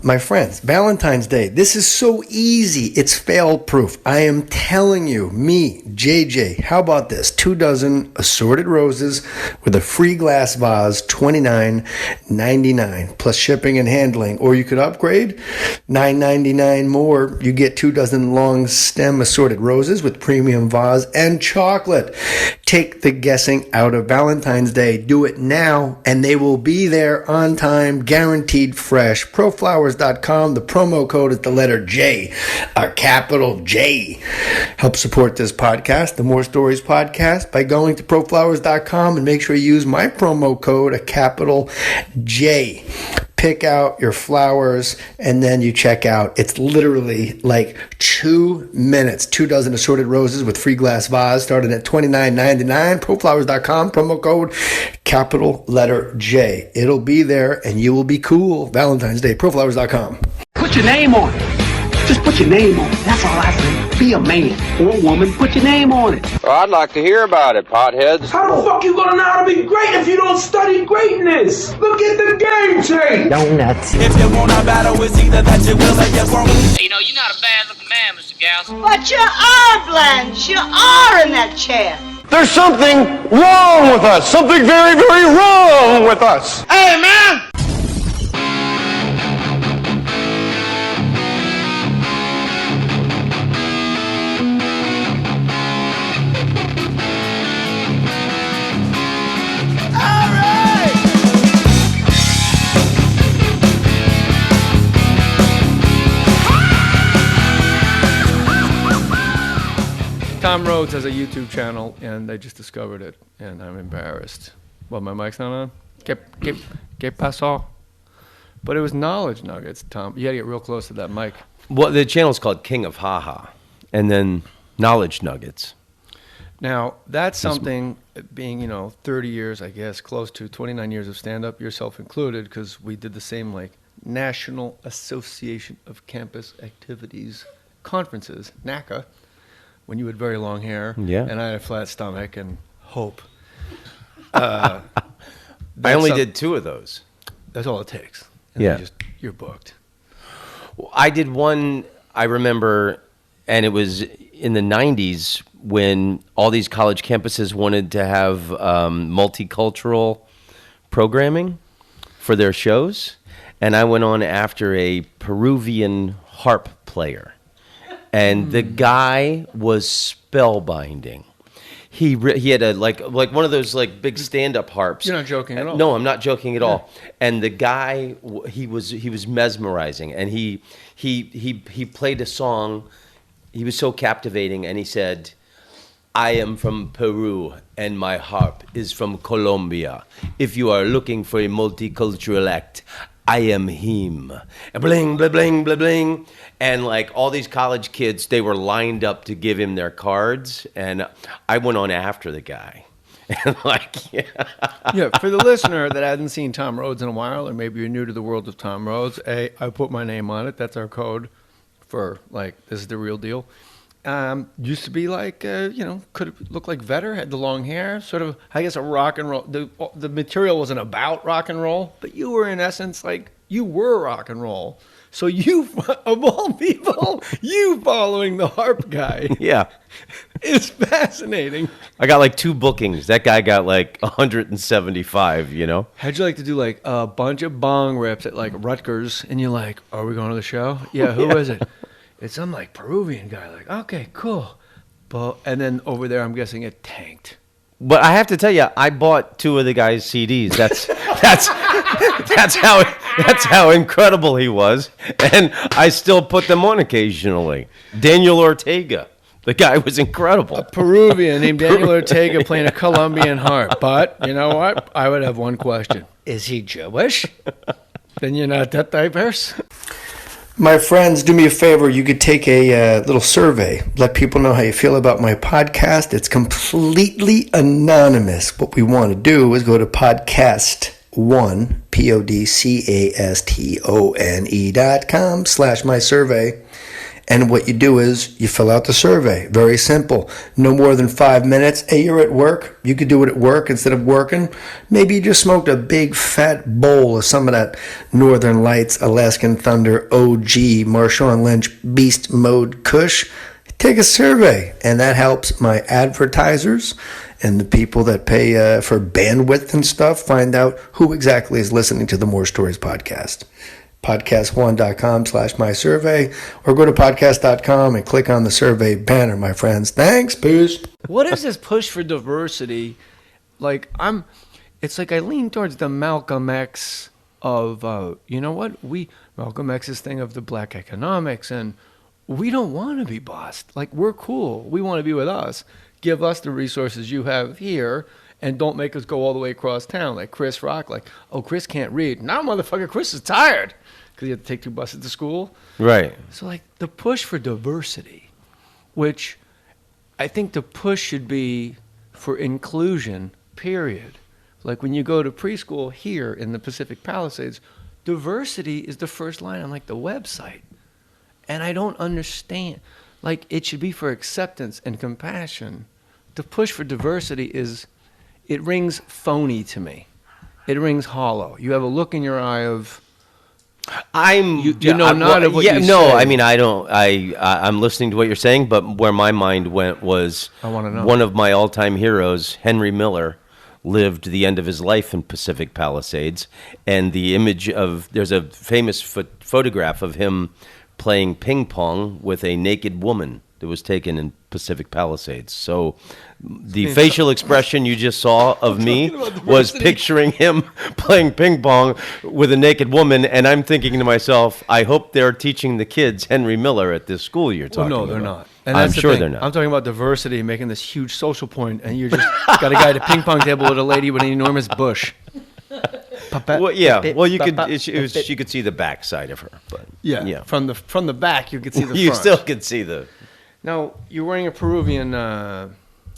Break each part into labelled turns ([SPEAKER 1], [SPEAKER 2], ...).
[SPEAKER 1] my friends, Valentine's Day. This is so easy. It's fail-proof. I am telling you, me, JJ, how about this? 2 dozen assorted roses with a free glass vase, $29.99, plus shipping and handling. Or you could upgrade, $9.99 more. You get 2 dozen long stem assorted roses with premium vase and chocolate. Take the guessing out of Valentine's Day. Do it now, and they will be there on time, guaranteed fresh. Proflowers.com. The promo code is the letter J, a capital J. Help support this podcast, the Mohr Stories podcast, by going to proflowers.com and make sure you use my promo code, a capital J. Pick out your flowers, and then you check out. It's literally like 2 minutes. 2 dozen assorted roses with free glass vase, starting at $29.99. Proflowers.com, promo code, capital letter J. It'll be there, and you will be cool. Valentine's Day, proflowers.com.
[SPEAKER 2] Put your name on it. Just put your name on it. That's all I say. Be a man or a woman. Put your name on it.
[SPEAKER 3] Well, I'd like to hear about it, potheads.
[SPEAKER 4] How the fuck you gonna know how to be great if you don't study greatness? Look at the game change.
[SPEAKER 5] Donuts.
[SPEAKER 6] If you want a battle, it's either that you will or you won't.
[SPEAKER 7] You know, you're not a bad-looking man, Mr. Gals.
[SPEAKER 8] But you are, Blanche. You are in that chair.
[SPEAKER 9] There's something wrong with us. Something very, very wrong with us.
[SPEAKER 8] Hey, man.
[SPEAKER 10] Tom Rhodes has a YouTube channel, and I just discovered it, and I'm embarrassed. Well, my mic's not on. Que pasó? But it was knowledge nuggets, Tom. You got to get real close to that mic.
[SPEAKER 11] Well, the channel's called King of Haha, and then knowledge nuggets.
[SPEAKER 10] Now, that's something, being, 30 years, I guess, close to 29 years of stand-up, yourself included, because we did the same, National Association of Campus Activities conferences, NACA, when you had very long hair, and I had a flat stomach and hope.
[SPEAKER 11] I only did 2 of those.
[SPEAKER 10] That's all it takes. And
[SPEAKER 11] yeah.
[SPEAKER 10] You're booked.
[SPEAKER 11] Well, I did one, I remember, and it was in the 90s when all these college campuses wanted to have multicultural programming for their shows. And I went on after a Peruvian harp player. And the guy was spellbinding. He had a like one of those big stand-up harps.
[SPEAKER 10] You're not joking at all.
[SPEAKER 11] No, I'm not joking at all. And the guy, he was mesmerizing, and he played a song. He was so captivating, and he said, "I am from Peru, and my harp is from Colombia. If you are looking for a multicultural act, I am him." And bling, bling, bling, bling, bling. And all these college kids, they were lined up to give him their cards. And I went on after the guy. And
[SPEAKER 10] Yeah, for the listener that hasn't seen Tom Rhodes in a while, or maybe you're new to the world of Tom Rhodes, I put my name on it. That's our code for, this is the real deal. Used to be could look like Vedder, had the long hair, sort of, I guess, a rock and roll. The material wasn't about rock and roll, but you were, in essence, you were rock and roll. So you, of all people, you following the harp guy.
[SPEAKER 11] Yeah.
[SPEAKER 10] It's fascinating.
[SPEAKER 11] I got 2 bookings. That guy got 175,
[SPEAKER 10] How'd you like to do a bunch of bong rips at Rutgers, and you're like, are we going to the show? Yeah, who is it? It's some Peruvian guy. Okay, cool. And then over there, I'm guessing it tanked.
[SPEAKER 11] But I have to tell you, I bought 2 of the guy's CDs. That's how incredible he was, and I still put them on occasionally. Daniel Ortega, the guy was incredible.
[SPEAKER 10] A Peruvian named Daniel Ortega playing a Colombian harp. But you know what? I would have one question: is he Jewish? Then you're not that diverse.
[SPEAKER 1] My friends, do me a favor. You could take a little survey. Let people know how you feel about my podcast. It's completely anonymous. What we want to do is go to podcast1, podcastone.com/my survey, And what you do is you fill out the survey. Very simple. No more than 5 minutes. Hey, you're at work. You could do it at work instead of working. Maybe you just smoked a big fat bowl of some of that Northern Lights, Alaskan Thunder, OG, Marshawn Lynch, Beast Mode Kush. Take a survey, and that helps my advertisers and the people that pay for bandwidth and stuff find out who exactly is listening to the Mohr Stories podcast. podcast1.com/mysurvey, or go to podcast.com and click on the survey banner, my friends. Thanks, peace.
[SPEAKER 10] What is this push for diversity? Like, it's like I lean towards the Malcolm X of, you know what? Malcolm X's thing of the black economics, and we don't want to be bossed. Like, we're cool. We want to be with us. Give us the resources you have here, and don't make us go all the way across town. Like Chris Rock, like, oh, Chris can't read. Now, motherfucker, Chris is tired because he had to take 2 buses to school.
[SPEAKER 11] Right.
[SPEAKER 10] So, like, the push for diversity, which I think the push should be for inclusion, period. Like, when you go to preschool here in the Pacific Palisades, diversity is the first line on, like, the website. And I don't understand. Like, it should be for acceptance and compassion. The push for diversity it rings phony to me. It rings hollow. You have a look in your eye of, I'm listening to what you're saying, but where my mind went was, I want to know.
[SPEAKER 11] One of my all-time heroes, Henry Miller, lived the end of his life in Pacific Palisades, and there's a famous photograph of him playing ping pong with a naked woman that was taken in Pacific Palisades. So the facial expression you just saw of me was picturing him playing ping pong with a naked woman, and I'm thinking to myself, I hope they're teaching the kids Henry Miller at this school you're talking about.
[SPEAKER 10] No, they're not. And
[SPEAKER 11] I'm sure they're not.
[SPEAKER 10] I'm talking about diversity, making this huge social point, and you just got a guy at a ping pong table with a lady with an enormous bush.
[SPEAKER 11] Well, yeah. Well, you could. She could see the back side of her, but
[SPEAKER 10] yeah. From the back, you could see the front.
[SPEAKER 11] You still could see the.
[SPEAKER 10] Now, you're wearing a Peruvian. I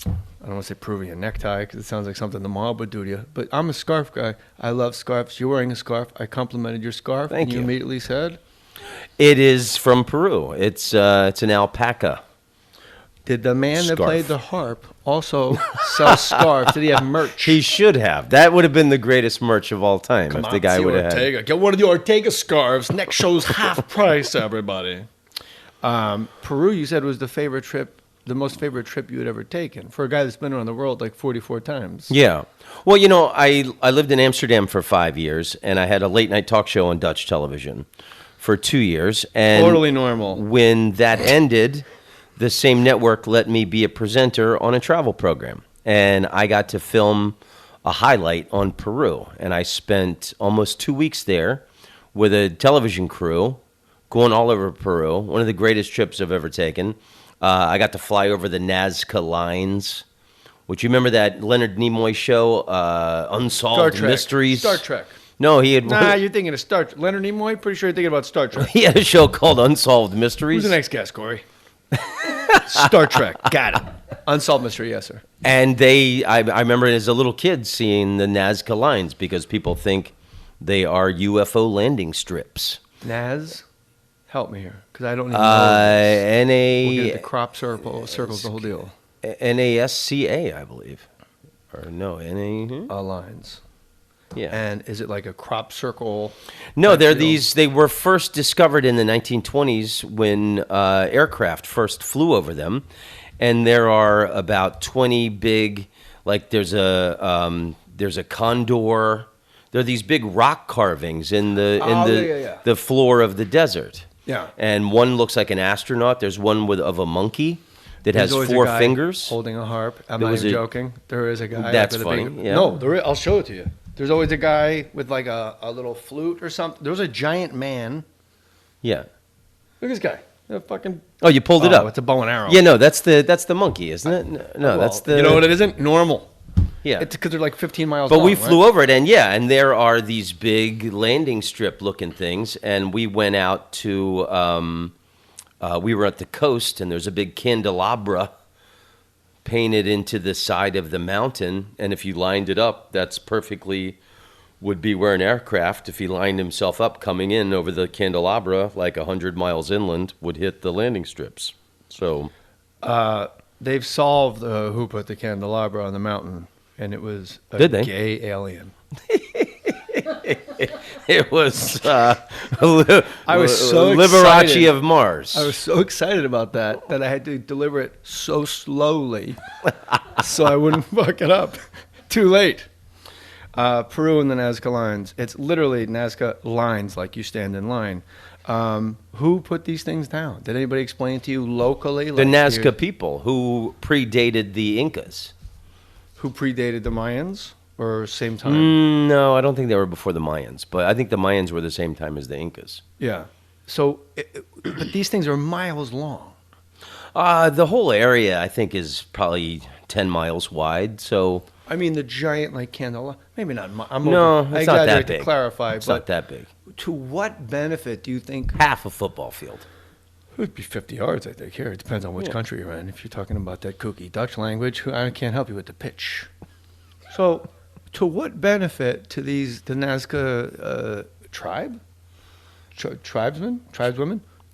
[SPEAKER 10] don't want to say Peruvian necktie because it sounds like something the mob would do to you. But I'm a scarf guy. I love scarves. You're wearing a scarf. I complimented your scarf.
[SPEAKER 11] Thank
[SPEAKER 10] and
[SPEAKER 11] you.
[SPEAKER 10] You immediately said,
[SPEAKER 11] "It is from Peru. It's an alpaca."
[SPEAKER 10] Did the man that
[SPEAKER 11] Scarf.
[SPEAKER 10] played the harp also sell scarves? Did he have merch?
[SPEAKER 11] He should have. That would have been the greatest merch of all time if the guy would have had.
[SPEAKER 10] Get one of the Ortega scarves. Next show's half price, everybody. Peru, you said, was the most favorite trip you had ever taken for a guy that's been around the world like 44 times.
[SPEAKER 11] Yeah. Well, I lived in Amsterdam for 5 years, and I had a late night talk show on Dutch television for 2 years. And
[SPEAKER 10] totally normal.
[SPEAKER 11] When that ended, the same network let me be a presenter on a travel program. And I got to film a highlight on Peru. And I spent almost 2 weeks there with a television crew going all over Peru. One of the greatest trips I've ever taken. I got to fly over the Nazca lines, which you remember that Leonard Nimoy show, Unsolved Mysteries?
[SPEAKER 10] Star Trek.
[SPEAKER 11] No, he had...
[SPEAKER 10] Nah, you're thinking of Star Trek. Leonard Nimoy? Pretty sure you're thinking about Star Trek.
[SPEAKER 11] He had a show called Unsolved Mysteries.
[SPEAKER 10] Who's the next guest, Corey? Star Trek. Got it. Unsolved Mystery, yes, sir.
[SPEAKER 11] And I remember as a little kid seeing the Nazca lines because people think they are UFO landing strips.
[SPEAKER 10] Naz? Help me here, because I don't even know. We'll get the crop circles, the whole deal.
[SPEAKER 11] NASCA, I believe. Or no,
[SPEAKER 10] lines.
[SPEAKER 11] Yeah.
[SPEAKER 10] And is it like a crop circle?
[SPEAKER 11] No, they were first discovered in the 1920s when aircraft first flew over them. And there are about 20 big, like there's a condor. There are these big rock carvings in the floor of the desert.
[SPEAKER 10] Yeah.
[SPEAKER 11] And one looks like an astronaut. There's one of a monkey that has 4 fingers.
[SPEAKER 10] Holding a harp. I'm not even joking. There is a guy.
[SPEAKER 11] That's funny. Yeah.
[SPEAKER 10] No, I'll show it to you. There's always a guy with like a little flute or something. There was a giant man.
[SPEAKER 11] Yeah.
[SPEAKER 10] Look at this guy.
[SPEAKER 11] Oh, you pulled it up.
[SPEAKER 10] It's a bow and arrow.
[SPEAKER 11] Yeah, no, that's the monkey, isn't it? No, that's the...
[SPEAKER 10] You know what it isn't? Normal.
[SPEAKER 11] Yeah.
[SPEAKER 10] It's because they're like 15 miles
[SPEAKER 11] long. But we
[SPEAKER 10] right?
[SPEAKER 11] flew over it, and there are these big landing strip looking things, and we went out to... we were at the coast, and there's a big candelabra painted into the side of the mountain, and if you lined it up, that's perfectly would beware an aircraft if he lined himself up coming in over the candelabra like 100 miles inland would hit the landing strips. So
[SPEAKER 10] they've solved who put the candelabra on the mountain, and it was a
[SPEAKER 11] Did they?
[SPEAKER 10] gay alien.
[SPEAKER 11] it was
[SPEAKER 10] I was so
[SPEAKER 11] Liberace
[SPEAKER 10] excited.
[SPEAKER 11] of Mars.
[SPEAKER 10] I was so excited about that I had to deliver it so slowly so I wouldn't fuck it up. Too late. Peru and the Nazca lines. It's literally Nazca lines, like you stand in line. Who put these things down? Did anybody explain to you locally?
[SPEAKER 11] The Nazca people who predated the Incas.
[SPEAKER 10] Who predated the Mayans? Or same time?
[SPEAKER 11] No, I don't think they were before the Mayans, but I think the Mayans were the same time as the Incas.
[SPEAKER 10] Yeah. So, but these things are miles long.
[SPEAKER 11] The whole area, I think, is probably 10 miles wide. So
[SPEAKER 10] I mean, the giant like candelabra. Maybe not.
[SPEAKER 11] No,
[SPEAKER 10] I
[SPEAKER 11] it's not that
[SPEAKER 10] exaggerate
[SPEAKER 11] big.
[SPEAKER 10] to clarify,
[SPEAKER 11] It's
[SPEAKER 10] but
[SPEAKER 11] not that big.
[SPEAKER 10] to what benefit do you think?
[SPEAKER 11] Half a football field.
[SPEAKER 10] It would be 50 yards, I think. Here, it depends on which country you're in. If you're talking about that kooky Dutch language, I can't help you with the pitch. So, to what benefit to the Nazca tribeswomen?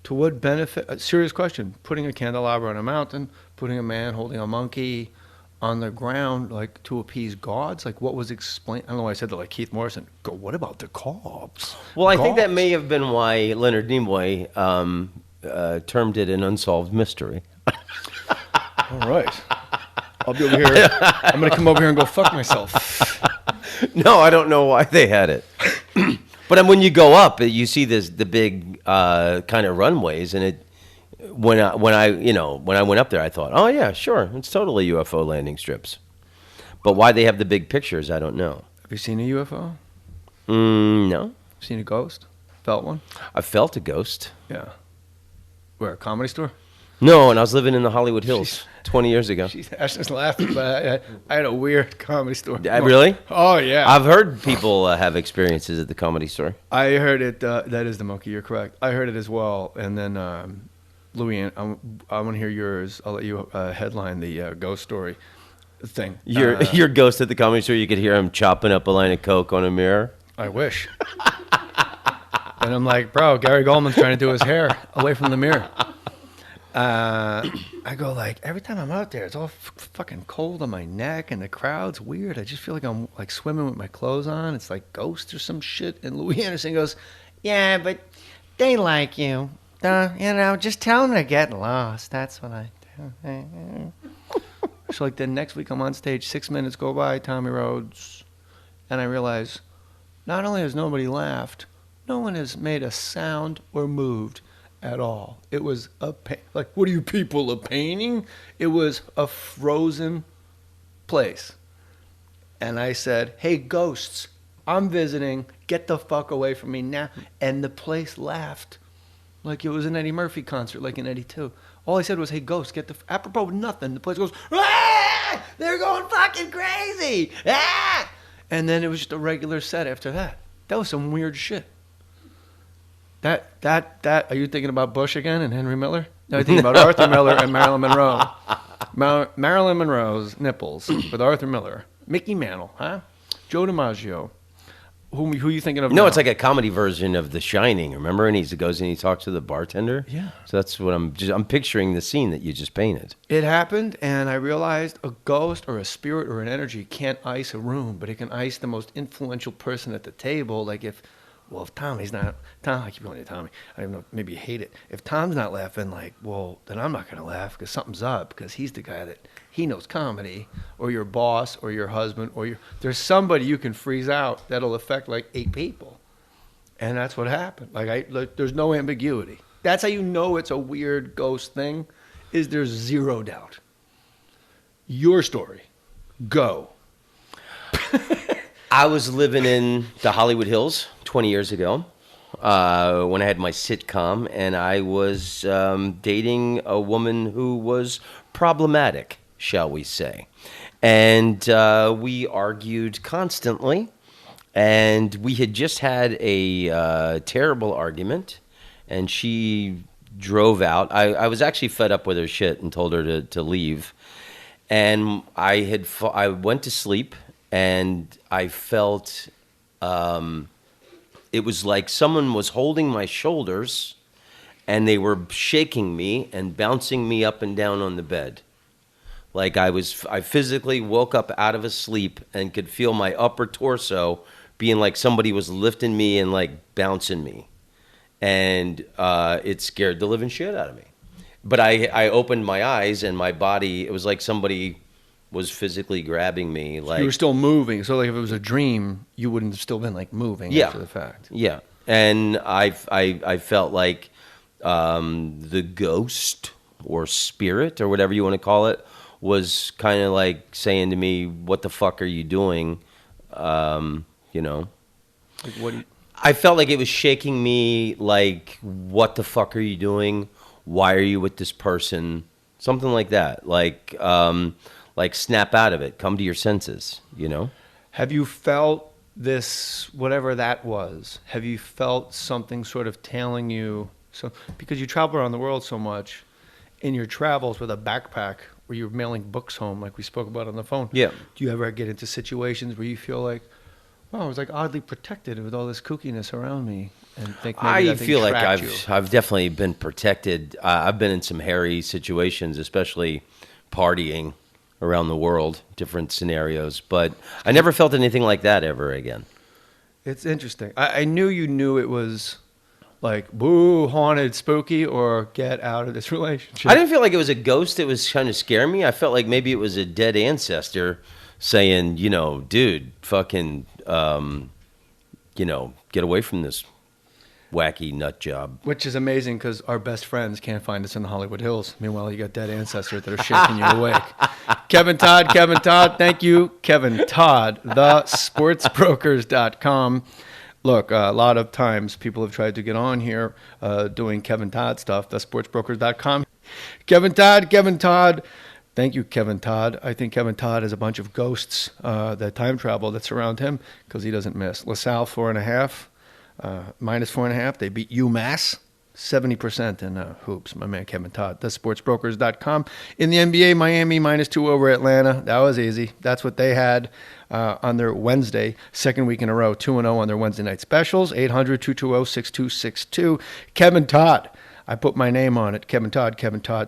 [SPEAKER 10] To what benefit? A serious question. Putting a candelabra on a mountain, putting a man holding a monkey on the ground, like to appease gods. Like what was explained? I don't know why I said that. Like Keith Morrison. Go. What about the cops?
[SPEAKER 11] Well, I think that
[SPEAKER 10] Gods?
[SPEAKER 11] may have been why Leonard Nimoy termed it an unsolved mystery.
[SPEAKER 10] All right. I'll be over here. I'm going to come over here and go fuck myself.
[SPEAKER 11] No, I don't know why they had it. But when you go up, you see the big kind of runways, and it. When I went up there, I thought, oh yeah, sure, it's totally UFO landing strips. But why they have the big pictures, I don't know.
[SPEAKER 10] Have you seen a UFO?
[SPEAKER 11] No,
[SPEAKER 10] Seen a ghost? Felt one?
[SPEAKER 11] I felt a ghost.
[SPEAKER 10] Yeah. Where, a comedy store?
[SPEAKER 11] No, and I was living in the Hollywood Hills 20 years ago.
[SPEAKER 10] She's Ashley's laughing, but I had a weird comedy store.
[SPEAKER 11] Really?
[SPEAKER 10] Oh, yeah.
[SPEAKER 11] I've heard people have experiences at the Comedy Store.
[SPEAKER 10] I heard it. That is the monkey. You're correct. I heard it as well. And then, Louis, I want to hear yours. I'll let you headline the ghost story thing.
[SPEAKER 11] Your ghost at the Comedy Store, you could hear him chopping up a line of Coke on a mirror.
[SPEAKER 10] I wish. And I'm like, bro, Gary Goldman's trying to do his hair away from the mirror. I go like, every time I'm out there, it's all fucking cold on my neck, and the crowd's weird. I just feel like I'm like swimming with my clothes on. It's like ghosts or some shit. And Louis Anderson goes, yeah, but they like you. Just tell them they're getting lost. That's what I do. So like the next week I'm on stage, 6 minutes go by, Tommy Rhodes, and I realize not only has nobody laughed, no one has made a sound or moved at all. It was like, what are you people, a painting? It was a frozen place. And I said, hey, ghosts, I'm visiting. Get the fuck away from me now. And the place laughed like it was an Eddie Murphy concert, like in 82. All I said was, hey, ghosts, get the... Apropos of nothing. The place goes, ah! They're going fucking crazy. Ah! And then it was just a regular set after that. That was some weird shit. Are you thinking about Bush again and Henry Miller? No, I'm thinking about Arthur Miller and Marilyn Monroe. Marilyn Monroe's nipples with Arthur Miller. Mickey Mantle, huh? Joe DiMaggio. Who are you thinking of
[SPEAKER 11] No,
[SPEAKER 10] now?
[SPEAKER 11] it's like a comedy version of The Shining, remember? And he goes and he talks to the bartender.
[SPEAKER 10] Yeah.
[SPEAKER 11] So that's what I'm picturing the scene that you just painted.
[SPEAKER 10] It happened, and I realized a ghost or a spirit or an energy can't ice a room, but it can ice the most influential person at the table. Like if Tommy's not... I keep going to Tommy. I don't know, maybe you hate it. If Tom's not laughing, like, well, then I'm not going to laugh because something's up, because he's the guy that... He knows comedy, or your boss, or your husband, there's somebody you can freeze out that'll affect like 8 people. And that's what happened. Like there's no ambiguity. That's how you know it's a weird ghost thing, is there's zero doubt. Your story. Go.
[SPEAKER 11] I was living in the Hollywood Hills 20 years ago when I had my sitcom, and I was dating a woman who was problematic, shall we say. And we argued constantly, and we had just had a terrible argument, and she drove out. I was actually fed up with her shit and told her to leave. And I went to sleep, and I felt it was like someone was holding my shoulders and they were shaking me and bouncing me up and down on the bed. Like I physically woke up out of a sleep and could feel my upper torso being like somebody was lifting me and like bouncing me. And it scared the living shit out of me. But I opened my eyes and my body, it was like somebody was physically grabbing me. Like
[SPEAKER 10] You were still moving. So like if it was a dream, you wouldn't have still been like moving after the fact.
[SPEAKER 11] Yeah. And I felt like the ghost or spirit or whatever you want to call it was kind of like saying to me, what the fuck are you doing? You know?
[SPEAKER 10] Like what do you...
[SPEAKER 11] I felt like it was shaking me like, what the fuck are you doing? Why are you with this person? Something like that. Like snap out of it. Come to your senses, you know?
[SPEAKER 10] Have you felt this, whatever that was, have you felt something sort of tailing you? So, because you travel around the world so much, in your travels with a backpack where you're mailing books home, like we spoke about on the phone.
[SPEAKER 11] Yeah.
[SPEAKER 10] Do you ever get into situations where you feel like, wow, I was like oddly protected with all this kookiness around me, and think maybe
[SPEAKER 11] I
[SPEAKER 10] that thing
[SPEAKER 11] feel like
[SPEAKER 10] trapped you?
[SPEAKER 11] I've definitely been protected. I've been in some hairy situations, especially partying around the world, different scenarios. But I never felt anything like that ever again.
[SPEAKER 10] It's interesting. I knew you knew it was like, boo, haunted, spooky, or get out of this relationship.
[SPEAKER 11] I didn't feel like it was a ghost that was trying to scare me. I felt like maybe it was a dead ancestor saying, you know, dude, fucking, you know, get away from this wacky nut job.
[SPEAKER 10] Which is amazing because our best friends can't find us in the Hollywood Hills. Meanwhile, you got dead ancestors that are shaking you awake. Kevin Todd, thank you. Kevin Todd, thesportsbrokers.com. Look, a lot of times people have tried to get on here doing Kevin Todd stuff, thesportsbrokers.com. Kevin Todd. Thank you, Kevin Todd. I think Kevin Todd has a bunch of ghosts that time travel that surround him because he doesn't miss. LaSalle, 4.5, minus 4.5. They beat UMass, 70% in hoops. My man, Kevin Todd, thesportsbrokers.com. In the NBA, Miami, -2 over Atlanta. That was easy. That's what they had on their Wednesday, second week in a row, 2-0 on their Wednesday night specials, 800-220-6262. Kevin Todd. I put my name on it. Kevin Todd.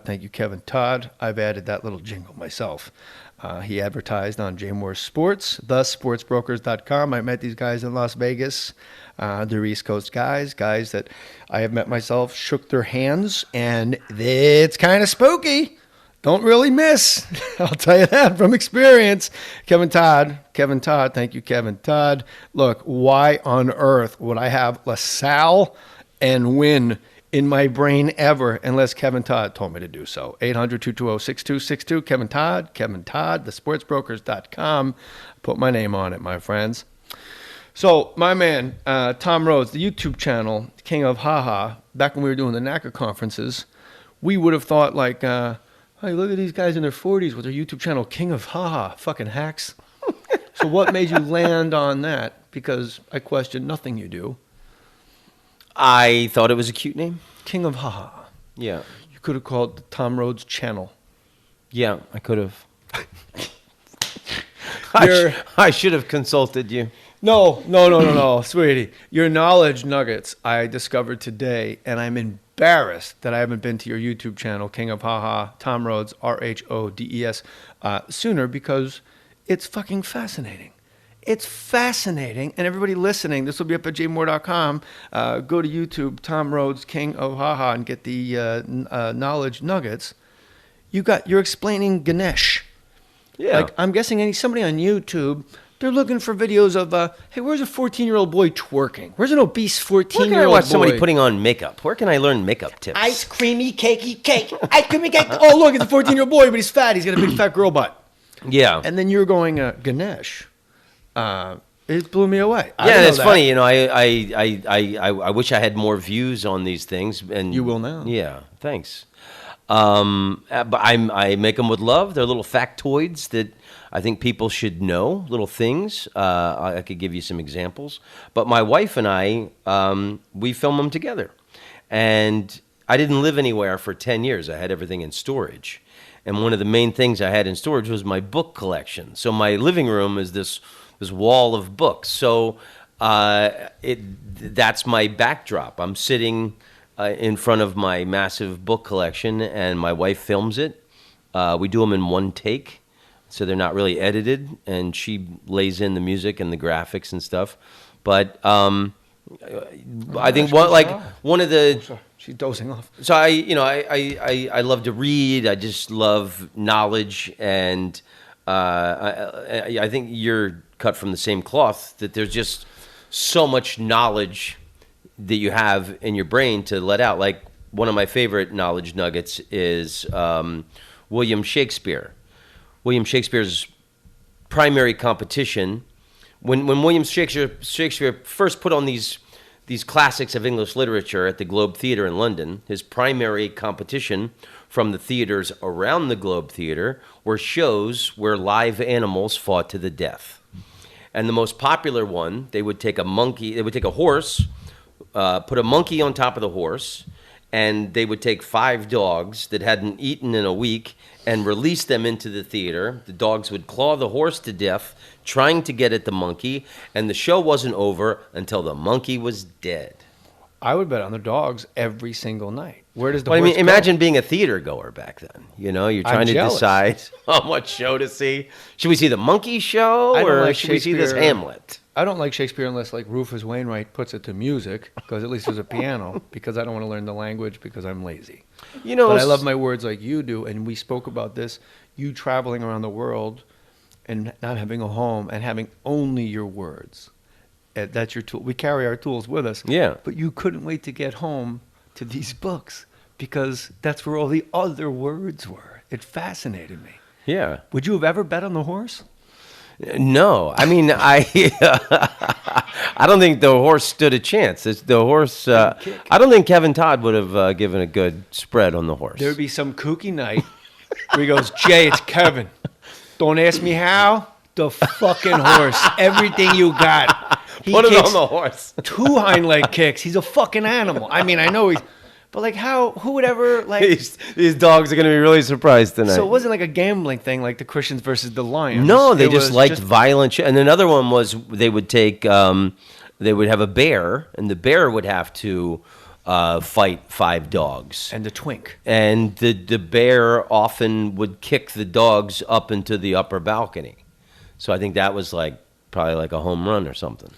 [SPEAKER 10] Thank you, Kevin Todd. I've added that little jingle myself. He advertised on J. Mohr Sports, thesportsbrokers.com. I met these guys in Las Vegas. They're East Coast guys that I have met myself, shook their hands, and it's kind of spooky. Don't really miss. I'll tell you that from experience. Kevin Todd. Thank you, Kevin Todd. Look, why on earth would I have LaSalle and win in my brain ever unless Kevin Todd told me to do so? 800-220-6262. Kevin Todd, thesportsbrokers.com. Put my name on it, my friends. So, my man, Tom Rhodes, the YouTube channel, King of Haha, back when we were doing the NACA conferences, we would have thought like, hey, look at these guys in their 40s with their YouTube channel, King of Haha, fucking hacks. So what made you land on that? Because I question nothing you do.
[SPEAKER 11] I thought it was a cute name.
[SPEAKER 10] King of Haha.
[SPEAKER 11] Yeah.
[SPEAKER 10] You could have called the Tom Rhodes channel.
[SPEAKER 11] Yeah, I could have. I should have consulted you.
[SPEAKER 10] No, sweetie. Your knowledge nuggets I discovered today, and I'm embarrassed that I haven't been to your YouTube channel, King of Haha, Tom Rhodes, Rhodes, sooner, because it's fucking fascinating. It's fascinating, and everybody listening, this will be up at jmohr.com. Go to YouTube, Tom Rhodes, King of Haha, and get the knowledge nuggets. You're explaining Ganesh.
[SPEAKER 11] Yeah.
[SPEAKER 10] Like, I'm guessing somebody on YouTube, they're looking for videos of, hey, where's a 14-year-old boy twerking? Where's an obese 14-year-old boy?
[SPEAKER 11] Where can I watch somebody putting on makeup? Where can I learn makeup tips?
[SPEAKER 10] Ice creamy cakey cake. Ice creamy cake. Oh, look, it's a 14-year-old boy, but he's fat. He's got a big fat girl butt.
[SPEAKER 11] Yeah.
[SPEAKER 10] And then you're going, Ganesh. It blew me away.
[SPEAKER 11] Yeah, it's funny. You know, I wish I had more views on these things. And
[SPEAKER 10] you will now.
[SPEAKER 11] Yeah, thanks. But I make them with love. They're little factoids that I think people should know, little things. I could give you some examples. But my wife and I, we film them together. And I didn't live anywhere for 10 years. I had everything in storage. And one of the main things I had in storage was my book collection. So my living room is this wall of books. So that's my backdrop. I'm sitting in front of my massive book collection, and my wife films it. We do them in one take, so they're not really edited, and she lays in the music and the graphics and stuff. But I think one of the
[SPEAKER 10] she's dozing off.
[SPEAKER 11] So I love to read. I just love knowledge, and I think you're cut from the same cloth. That there's just so much knowledge that you have in your brain to let out. Like one of my favorite knowledge nuggets is William Shakespeare. William Shakespeare's primary competition when William Shakespeare first put on these classics of English literature at the Globe Theatre in London, his primary competition from the theaters around the Globe Theatre were shows where live animals fought to the death. And the most popular one, they would take a horse, put a monkey on top of the horse, and they would take 5 dogs that hadn't eaten in a week and release them into the theater. The dogs would claw the horse to death, trying to get at the monkey, and the show wasn't over until the monkey was dead.
[SPEAKER 10] I would bet on the dogs every single night. Where does the horse go?
[SPEAKER 11] Imagine being a theater goer back then. You know, you're trying to decide on what show to see. Should we see the monkey show, or should we see this Hamlet?
[SPEAKER 10] I don't like Shakespeare unless like Rufus Wainwright puts it to music, because at least there's a piano, because I don't want to learn the language because I'm lazy. You know, but I love my words like you do, and we spoke about this, you traveling around the world and not having a home and having only your words. That's your tool. We carry our tools with us.
[SPEAKER 11] Yeah.
[SPEAKER 10] But you couldn't wait to get home to these books because that's where all the other words were. It fascinated me.
[SPEAKER 11] Yeah.
[SPEAKER 10] Would you have ever bet on the horse?
[SPEAKER 11] No, I mean, I don't think the horse stood a chance. The horse, I don't think Kevin Todd would have given a good spread on the horse.
[SPEAKER 10] There'd be some kooky night where he goes, Jay, it's Kevin. Don't ask me how. The fucking horse. Everything you got. He
[SPEAKER 11] Put it on the horse.
[SPEAKER 10] 2 hind leg kicks. He's a fucking animal. I mean, I know he's... But like who would ever like...
[SPEAKER 11] These dogs are going to be really surprised tonight.
[SPEAKER 10] So it wasn't like a gambling thing like the Christians versus the Lions.
[SPEAKER 11] No, they just liked violent shit. And another one was they would take, they would have a bear, and the bear would have to fight 5 dogs.
[SPEAKER 10] And the twink.
[SPEAKER 11] And the bear often would kick the dogs up into the upper balcony. So I think that was probably like a home run or something.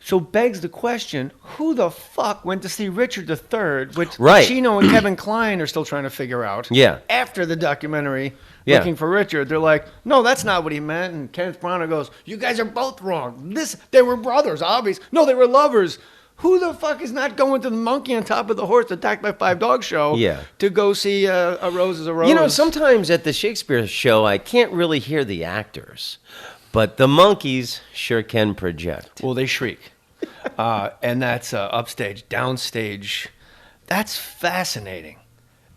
[SPEAKER 10] So begs the question, who the fuck went to see Richard III, which
[SPEAKER 11] right.
[SPEAKER 10] Pacino and Kevin Kline are still trying to figure out.
[SPEAKER 11] Yeah.
[SPEAKER 10] After the documentary, looking for Richard, they're like, no, that's not what he meant. And Kenneth Branagh goes, you guys are both wrong. They were brothers, obviously. No, they were lovers. Who the fuck is not going to the monkey on top of the horse attacked by 5 dog show to go see A Rose is a Rose?
[SPEAKER 11] You know, sometimes at the Shakespeare show, I can't really hear the actors, but the monkeys sure can project.
[SPEAKER 10] Well, they shriek. And that's upstage, downstage. That's fascinating.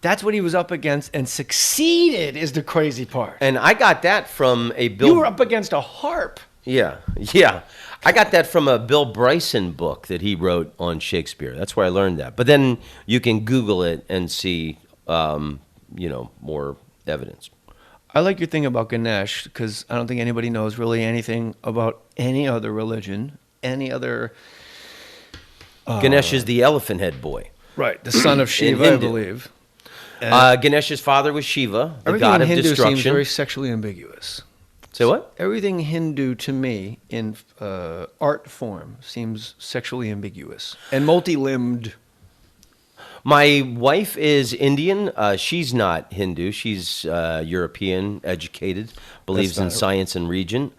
[SPEAKER 10] That's what he was up against and succeeded is the crazy part.
[SPEAKER 11] And I got that from a Bill...
[SPEAKER 10] You were up against a harp.
[SPEAKER 11] Yeah. I got that from a Bill Bryson book that he wrote on Shakespeare. That's where I learned that. But then you can Google it and see, more evidence.
[SPEAKER 10] I like your thing about Ganesh because I don't think anybody knows really anything about any other religion, any other...
[SPEAKER 11] Ganesh is the elephant head boy.
[SPEAKER 10] Right, the son of Shiva, I believe.
[SPEAKER 11] Ganesh's father was Shiva, the god of
[SPEAKER 10] Hindu
[SPEAKER 11] destruction.
[SPEAKER 10] Seems very sexually ambiguous.
[SPEAKER 11] Say what?
[SPEAKER 10] Everything Hindu to me in art form seems sexually ambiguous and multi-limbed.
[SPEAKER 11] My wife is Indian. She's not Hindu. She's European, educated, believes in science and reason.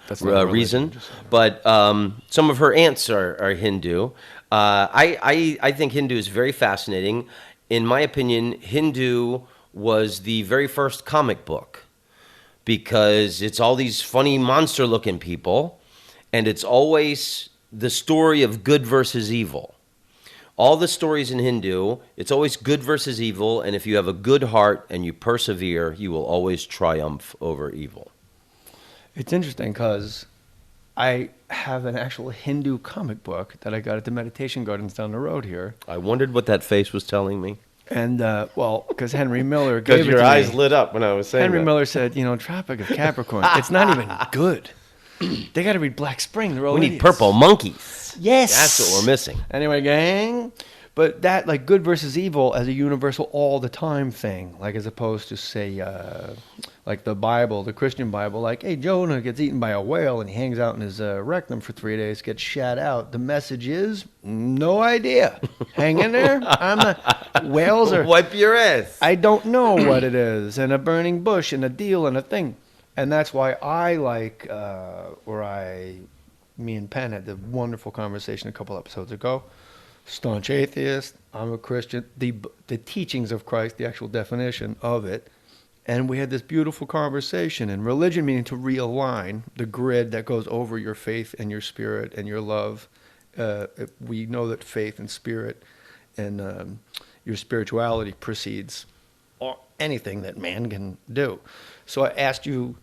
[SPEAKER 11] But some of her aunts are Hindu. I think Hindu is very fascinating. In my opinion, Hindu was the very first comic book because it's all these funny monster-looking people, and it's always the story of good versus evil. All the stories in Hindu, it's always good versus evil, and if you have a good heart and you persevere, you will always triumph over evil.
[SPEAKER 10] It's interesting because I have an actual Hindu comic book that I got at the Meditation Gardens down the road here.
[SPEAKER 11] I wondered what that face was telling me.
[SPEAKER 10] And, because Henry Miller gave it to me.
[SPEAKER 11] Because your eyes lit up when I was saying
[SPEAKER 10] Henry
[SPEAKER 11] that.
[SPEAKER 10] Miller said, Tropic of Capricorn, it's not even good. They got to read Black Spring. They're all
[SPEAKER 11] We need
[SPEAKER 10] idiots.
[SPEAKER 11] purple monkeys.
[SPEAKER 10] Yes.
[SPEAKER 11] That's what we're missing.
[SPEAKER 10] Anyway, gang. But that, like, good versus evil as a universal all the time thing, like, as opposed to, say, like the Bible, the Christian Bible, like, hey, Jonah gets eaten by a whale and he hangs out in his rectum for 3 days, gets shat out. The message is, no idea. Hang in there. Whales are...
[SPEAKER 11] Wipe your ass.
[SPEAKER 10] I don't know what it is. And a burning bush and a deal and a thing. And that's why I like, me and Penn had the wonderful conversation a couple episodes ago. Staunch atheist, I'm a Christian, the teachings of Christ, the actual definition of it. And we had this beautiful conversation, and religion meaning to realign the grid that goes over your faith and your spirit and your love. We know that faith and spirit and your spirituality precedes anything that man can do. So I asked you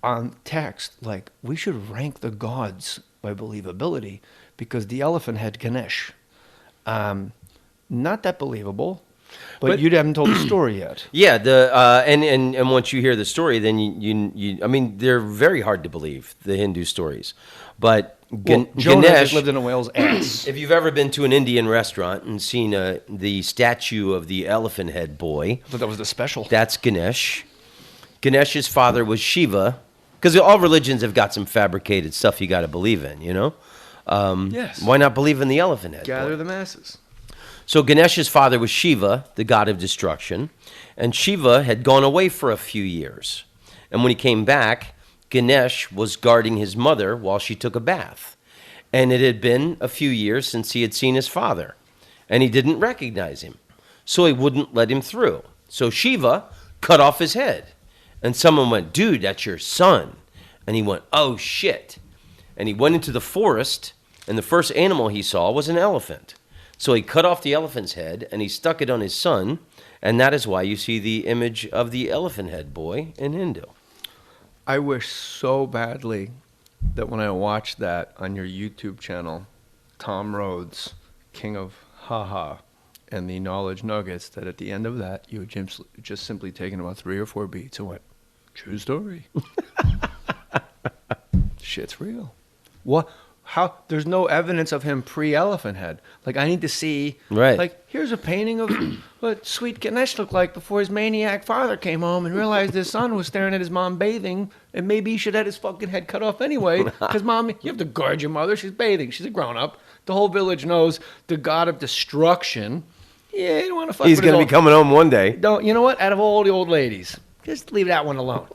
[SPEAKER 10] on text, like, we should rank the gods by believability, because the elephant had Ganesh. Not that believable, but you haven't told the story yet.
[SPEAKER 11] Yeah, and once you hear the story, then you I mean, they're very hard to believe, the Hindu stories. But
[SPEAKER 10] Jonah
[SPEAKER 11] Ganesh
[SPEAKER 10] just lived in a whale's ass.
[SPEAKER 11] If you've ever been to an Indian restaurant and seen the statue of the elephant head boy,
[SPEAKER 10] I thought that was the special.
[SPEAKER 11] That's Ganesh. Ganesh's father was Shiva, because all religions have got some fabricated stuff you got to believe in, you know?
[SPEAKER 10] Yes.
[SPEAKER 11] Why not believe in the elephant head
[SPEAKER 10] Gather
[SPEAKER 11] boy?
[SPEAKER 10] the masses.
[SPEAKER 11] So Ganesh's father was Shiva, the god of destruction, and Shiva had gone away for a few years. And when he came back, Ganesh was guarding his mother while she took a bath. And it had been a few years since he had seen his father, and he didn't recognize him. So he wouldn't let him through. So Shiva cut off his head. And someone went, dude, that's your son. And he went, oh, shit. And he went into the forest, and the first animal he saw was an elephant. So he cut off the elephant's head, and he stuck it on his son, and that is why you see the image of the elephant head boy in Hindu.
[SPEAKER 10] I wish so badly that when I watched that on your YouTube channel, Tom Rhodes, King of Haha, and the Knowledge Nuggets, that at the end of that, you had just simply taken about 3 or 4 beats and went, true story. Shit's real. What? How? There's no evidence of him pre-elephant head. Like, I need to see.
[SPEAKER 11] Right.
[SPEAKER 10] Like, here's a painting of what sweet Ganesh looked like before his maniac father came home and realized his son was staring at his mom bathing, and maybe he should have his fucking head cut off anyway. Because mom, you have to guard your mother. She's bathing. She's a grown-up. The whole village knows the god of destruction. Yeah, you don't want to fuck.
[SPEAKER 11] He's going to be coming home one day.
[SPEAKER 10] Don't. You know what? Out of all the old ladies, just leave that one alone.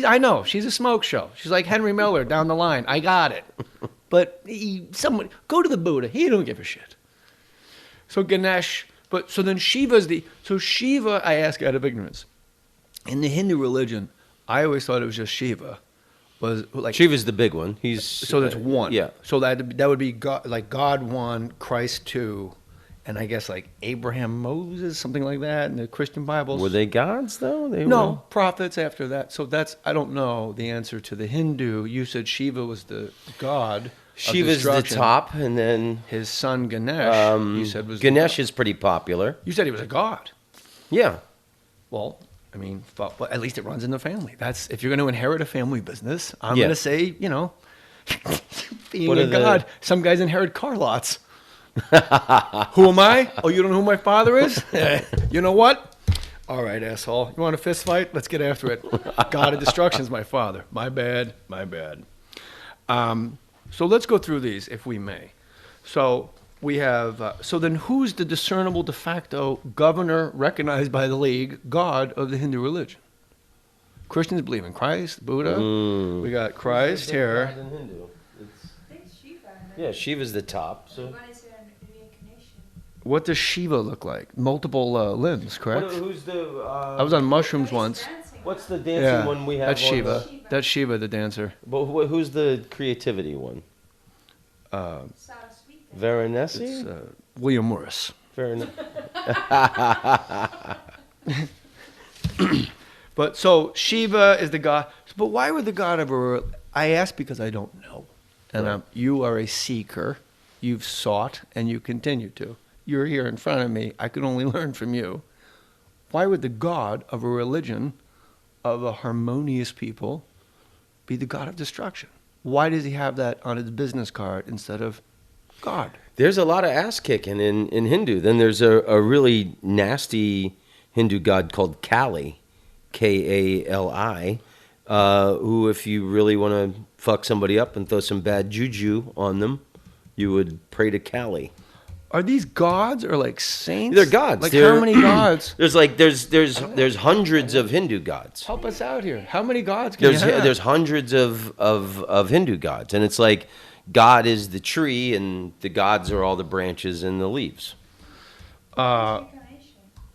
[SPEAKER 10] I know she's a smoke show. She's like Henry Miller down the line. I got it. But someone go to the Buddha. He don't give a shit. So Ganesh, so then Shiva. I ask out of ignorance. In the Hindu religion, I always thought it was just Shiva. Was like
[SPEAKER 11] Shiva's the big one.
[SPEAKER 10] So that's one.
[SPEAKER 11] Yeah.
[SPEAKER 10] So that would be God, like God 1, Christ 2, and I guess like Abraham, Moses, something like that in the Christian Bibles.
[SPEAKER 11] Were they gods though?
[SPEAKER 10] No, prophets after that. So I don't know the answer to the Hindu. You said Shiva was the god.
[SPEAKER 11] Shiva's the top, and then
[SPEAKER 10] his son Ganesh. You said was
[SPEAKER 11] Ganesh is pretty popular.
[SPEAKER 10] You said he was a god.
[SPEAKER 11] Yeah.
[SPEAKER 10] Well, I mean, but at least it runs in the family. That's if you're going to inherit a family business. I'm
[SPEAKER 11] Yeah.
[SPEAKER 10] going to say, being
[SPEAKER 11] What
[SPEAKER 10] a
[SPEAKER 11] are the-
[SPEAKER 10] god. Some guys inherit car lots. Who am I? Oh, you don't know who my father is? You know what? All right, asshole. You want a fist fight? Let's get after it. God of destruction's my father. My bad. So let's go through these, if we may. So we have. So then, who's the discernible de facto governor recognized by the league god of the Hindu religion? Christians believe in Christ, Buddha. We got Christ here.
[SPEAKER 11] Yeah, Shiva's the top. So.
[SPEAKER 10] What does Shiva look like? Multiple limbs, correct?
[SPEAKER 11] Who's the?
[SPEAKER 10] I was on mushrooms once.
[SPEAKER 11] What's the dancing one we have?
[SPEAKER 10] That's Shiva. That's Shiva, the dancer.
[SPEAKER 11] But who's the creativity one? Varanasi?
[SPEAKER 10] It's William Morris. But so Shiva is the god. But why would the god of a? I ask because I don't know. And you are a seeker. You've sought and you continue to. You're here in front of me. I could only learn from you. Why would the god of a religion, of a harmonious people, be the god of destruction? Why does he have that on his business card instead of God?
[SPEAKER 11] There's a lot of ass kicking in Hindu. Then there's a really nasty Hindu god called Kali, Kali, who, if you really want to fuck somebody up and throw some bad juju on them, you would pray to Kali.
[SPEAKER 10] Are these gods or like saints?
[SPEAKER 11] They're gods.
[SPEAKER 10] Like how many gods?
[SPEAKER 11] There's hundreds of Hindu gods.
[SPEAKER 10] Help us out here. How many gods can you have?
[SPEAKER 11] There's hundreds of Hindu gods, and it's like God is the tree, and the gods are all the branches and the leaves.
[SPEAKER 10] What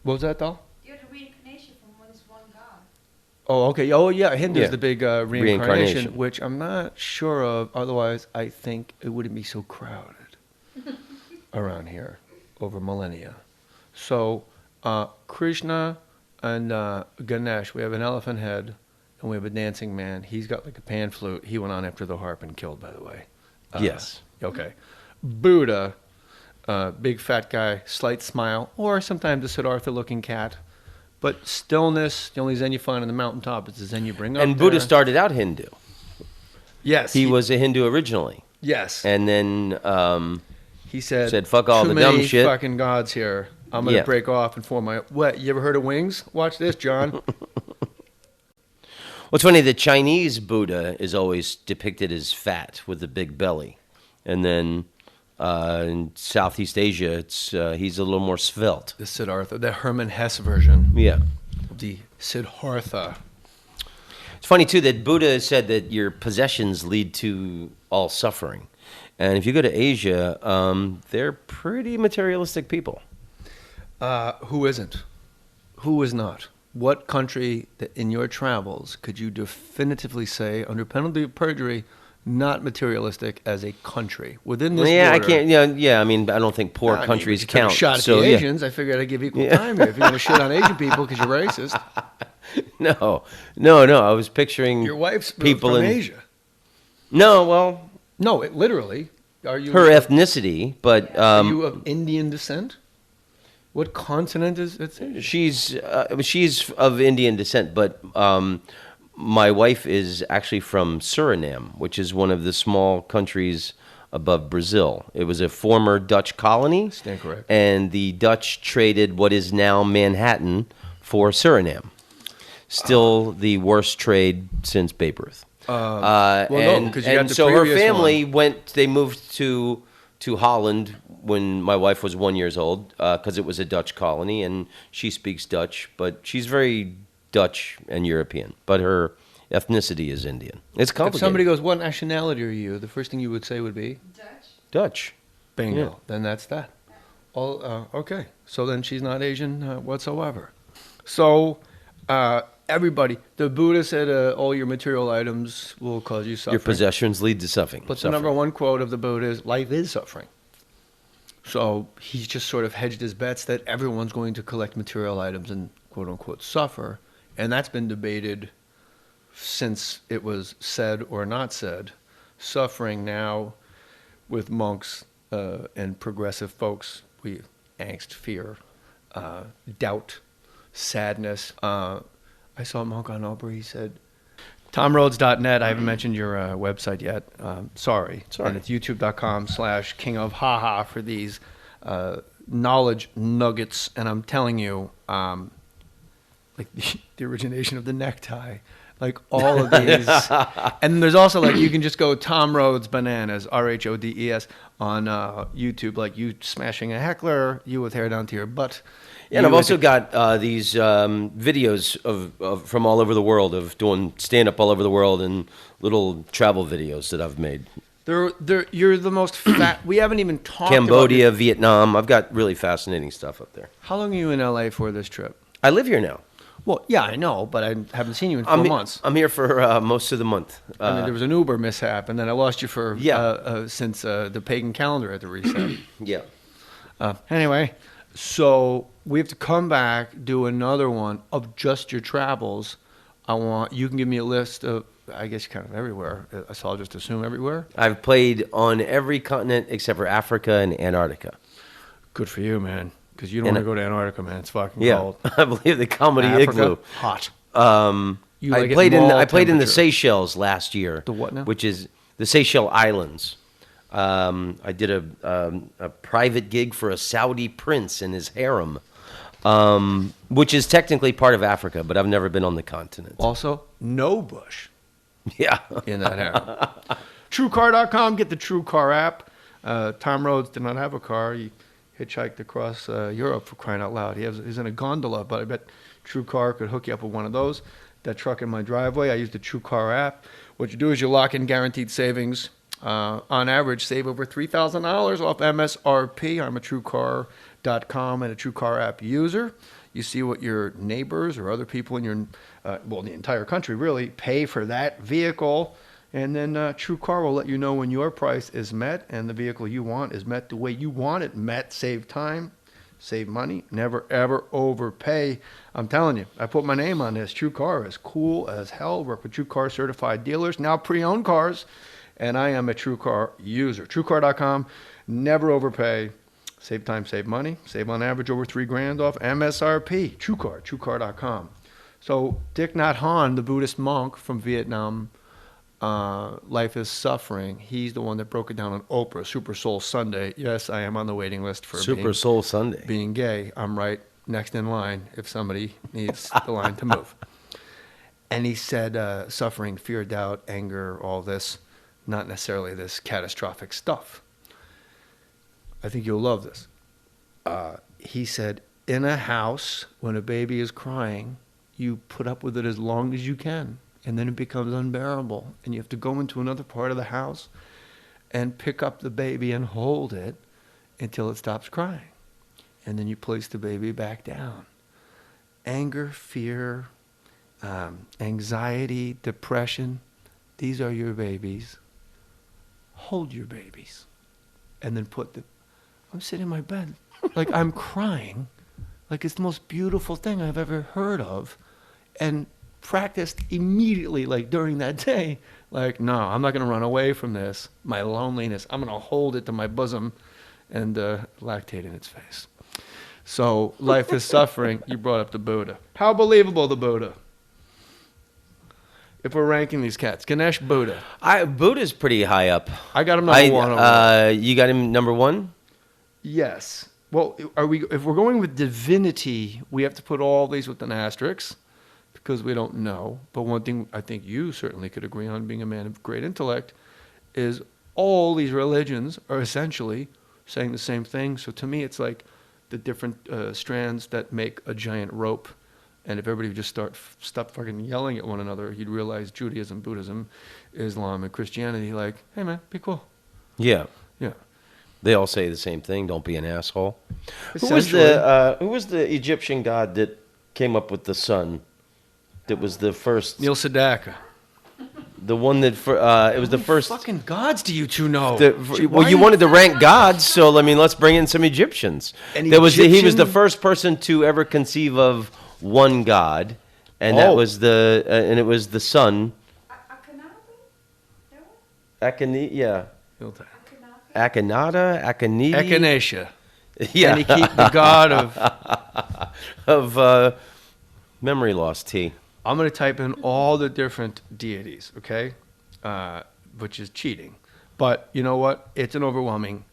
[SPEAKER 10] was that, doll?
[SPEAKER 5] You're the reincarnation from one God.
[SPEAKER 10] Oh, okay. Oh, yeah. Hindu's
[SPEAKER 11] Yeah.
[SPEAKER 10] the big reincarnation, which I'm not sure of. Otherwise, I think it wouldn't be so crowded around here over millennia. So, Krishna and Ganesh, we have an elephant head, and we have a dancing man. He's got like a pan flute. He went on after the harp and killed, by the way.
[SPEAKER 11] Yes.
[SPEAKER 10] Okay. Buddha, big fat guy, slight smile, or sometimes a Siddhartha-looking cat. But stillness, the only Zen you find on the mountaintop is the Zen you bring up
[SPEAKER 11] And Buddha
[SPEAKER 10] there.
[SPEAKER 11] started out Hindu.
[SPEAKER 10] Yes.
[SPEAKER 11] He was a Hindu originally.
[SPEAKER 10] Yes.
[SPEAKER 11] And then
[SPEAKER 10] He said,
[SPEAKER 11] fuck all
[SPEAKER 10] too
[SPEAKER 11] the dumb
[SPEAKER 10] many
[SPEAKER 11] shit.
[SPEAKER 10] fucking gods here. I'm going to
[SPEAKER 11] Yeah.
[SPEAKER 10] break off and form my... What, you ever heard of wings? Watch this, John.
[SPEAKER 11] What's funny, the Chinese Buddha is always depicted as fat with a big belly. And then in Southeast Asia, it's he's a little more svelte.
[SPEAKER 10] The Siddhartha, the Hermann Hesse version.
[SPEAKER 11] Yeah.
[SPEAKER 10] The Siddhartha.
[SPEAKER 11] It's funny, too, that Buddha said that your possessions lead to all suffering. And if you go to Asia, they're pretty materialistic people.
[SPEAKER 10] Who isn't? Who is not? What country that in your travels could you definitively say, under penalty of perjury, not materialistic as a country within this
[SPEAKER 11] Yeah,
[SPEAKER 10] border?
[SPEAKER 11] I can't. Yeah, I mean, I don't think poor countries
[SPEAKER 10] if you took
[SPEAKER 11] count.
[SPEAKER 10] a shot at
[SPEAKER 11] so
[SPEAKER 10] the
[SPEAKER 11] yeah.
[SPEAKER 10] Asians, I figured I'd give equal time here. If you're going to shit on Asian people because you're racist,
[SPEAKER 11] No. I was picturing
[SPEAKER 10] your wife's
[SPEAKER 11] people
[SPEAKER 10] from
[SPEAKER 11] in
[SPEAKER 10] Asia.
[SPEAKER 11] No, well,
[SPEAKER 10] No, it literally. Are you
[SPEAKER 11] her ethnicity, but
[SPEAKER 10] Are you of Indian descent? What continent is it?
[SPEAKER 11] she's of Indian descent, but my wife is actually from Suriname, which is one of the small countries above Brazil. It was a former Dutch colony.
[SPEAKER 10] Stand correct.
[SPEAKER 11] And the Dutch traded what is now Manhattan for Suriname. Still the worst trade since Babe Ruth.
[SPEAKER 10] No, 'cause you got the
[SPEAKER 11] so her
[SPEAKER 10] previous
[SPEAKER 11] family they moved to Holland when my wife was 1 year old, because it was a Dutch colony, and she speaks Dutch, but she's very Dutch and European, but her ethnicity is Indian. It's
[SPEAKER 10] If
[SPEAKER 11] complicated.
[SPEAKER 10] somebody goes, "What nationality are you?" The first thing you would say would be
[SPEAKER 11] Dutch.
[SPEAKER 10] Bingo.
[SPEAKER 11] Yeah.
[SPEAKER 10] Then that's that. All okay. So then she's not Asian whatsoever. So everybody, the Buddha said, all your material items will cause you suffering.
[SPEAKER 11] Your possessions lead to suffering.
[SPEAKER 10] But the number one quote of the Buddha is, life is suffering. So he just sort of hedged his bets that everyone's going to collect material items and quote unquote suffer. And that's been debated since it was said or not said. Suffering now with monks and progressive folks, angst, fear, doubt, sadness. I saw a monk on Oprah, he said, TomRhodes.net, I haven't mentioned your website yet. Sorry. And it's youtube.com/kingofhaha for these knowledge nuggets. And I'm telling you, like the origination of the necktie, like all of these. And there's also like, you can just go Tom Rhodes Bananas, RHODES, on YouTube, like you smashing a heckler, you with hair down to your butt.
[SPEAKER 11] Yeah, and I've also got these videos of from all over the world, of doing stand-up all over the world, and little travel videos that I've made.
[SPEAKER 10] You're the most fat. We haven't even talked
[SPEAKER 11] Cambodia,
[SPEAKER 10] about
[SPEAKER 11] Vietnam. I've got really fascinating stuff up there.
[SPEAKER 10] How long are you in LA for this trip?
[SPEAKER 11] I live here now.
[SPEAKER 10] Well, yeah, I know, but I haven't seen you in 4 months.
[SPEAKER 11] I'm here for most of the month.
[SPEAKER 10] I mean, there was an Uber mishap, and then I lost you for since the pagan calendar had to reset.
[SPEAKER 11] Yeah.
[SPEAKER 10] Anyway, so we have to come back, do another one of just your travels. You can give me a list of, I guess, kind of everywhere. So I'll just assume everywhere.
[SPEAKER 11] I've played on every continent except for Africa and Antarctica.
[SPEAKER 10] Good for you, man. Because you don't want to go to Antarctica, man. It's fucking cold.
[SPEAKER 11] I believe the comedy
[SPEAKER 10] Africa,
[SPEAKER 11] igloo.
[SPEAKER 10] hot.
[SPEAKER 11] I played in the Seychelles last year.
[SPEAKER 10] The what now?
[SPEAKER 11] Which is the Seychelles Islands. I did a private gig for a Saudi prince and his harem, which is technically part of Africa, but I've never been on the continent.
[SPEAKER 10] Also, no bush.
[SPEAKER 11] Yeah.
[SPEAKER 10] In that harem. TrueCar.com, get the TrueCar app. Tom Rhodes did not have a car. He hitchhiked across Europe, for crying out loud. He's in a gondola, but I bet TrueCar could hook you up with one of those. That truck in my driveway, I use the TrueCar app. What you do is you lock in guaranteed savings. On average, save over $3,000 off MSRP. I'm a TrueCar.com and a TrueCar app user. You see what your neighbors or other people in your, the entire country really, pay for that vehicle. And then TrueCar will let you know when your price is met and the vehicle you want is met the way you want it met. Save time, save money, never ever overpay. I'm telling you, I put my name on this. TrueCar is cool as hell. Work with TrueCar certified dealers, now pre-owned cars. And I am a TrueCar user. TrueCar.com, never overpay. Save time, save money. Save on average over $3,000 off MSRP. TrueCar, TrueCar.com. So Thich Nhat Hanh, the Buddhist monk from Vietnam, Life is Suffering. He's the one that broke it down on Oprah, Super Soul Sunday. Yes, I am on the waiting list for
[SPEAKER 11] Super Soul Sunday.
[SPEAKER 10] Being gay. I'm right next in line if somebody needs the line to move. And he said suffering, fear, doubt, anger, all this. Not necessarily this catastrophic stuff. I think you'll love this. He said, in a house, when a baby is crying, you put up with it as long as you can, and then it becomes unbearable, and you have to go into another part of the house and pick up the baby and hold it until it stops crying. And then you place the baby back down. Anger, fear, anxiety, depression, these are your babies. Hold your babies, and then I'm sitting in my bed, like I'm crying, like it's the most beautiful thing I've ever heard of, and practiced immediately, like during that day, like, no, I'm not going to run away from this, my loneliness, I'm going to hold it to my bosom and lactate in its face. So life is suffering. You brought up the Buddha. How believable the Buddha? If we're ranking these cats, Ganesh, Buddha.
[SPEAKER 11] Buddha's pretty high up.
[SPEAKER 10] I got him number one.
[SPEAKER 11] You got him number one?
[SPEAKER 10] Yes. Well, if we're going with divinity, we have to put all these with an asterisk because we don't know. But one thing I think you certainly could agree on, being a man of great intellect, is all these religions are essentially saying the same thing. So to me, it's like the different strands that make a giant rope. And if everybody would just stop fucking yelling at one another, you'd realize Judaism, Buddhism, Islam, and Christianity, like, hey man, be cool.
[SPEAKER 11] Yeah.
[SPEAKER 10] Yeah.
[SPEAKER 11] They all say the same thing, don't be an asshole. Who was the Egyptian god that came up with the sun? That was the first...
[SPEAKER 10] Neil Sedaka.
[SPEAKER 11] The one that... it was the first...
[SPEAKER 10] What fucking gods do you two know?
[SPEAKER 11] Well, you wanted to rank gods, so I mean, let's bring in some Egyptians. He was the first person to ever conceive of one god, and that was and it was the sun. Akhenaten,
[SPEAKER 10] Echinacea.
[SPEAKER 11] Yeah.
[SPEAKER 10] The god
[SPEAKER 11] of memory loss.
[SPEAKER 10] I'm going to type in all the different deities, okay? Which is cheating. But you know what? It's an overwhelming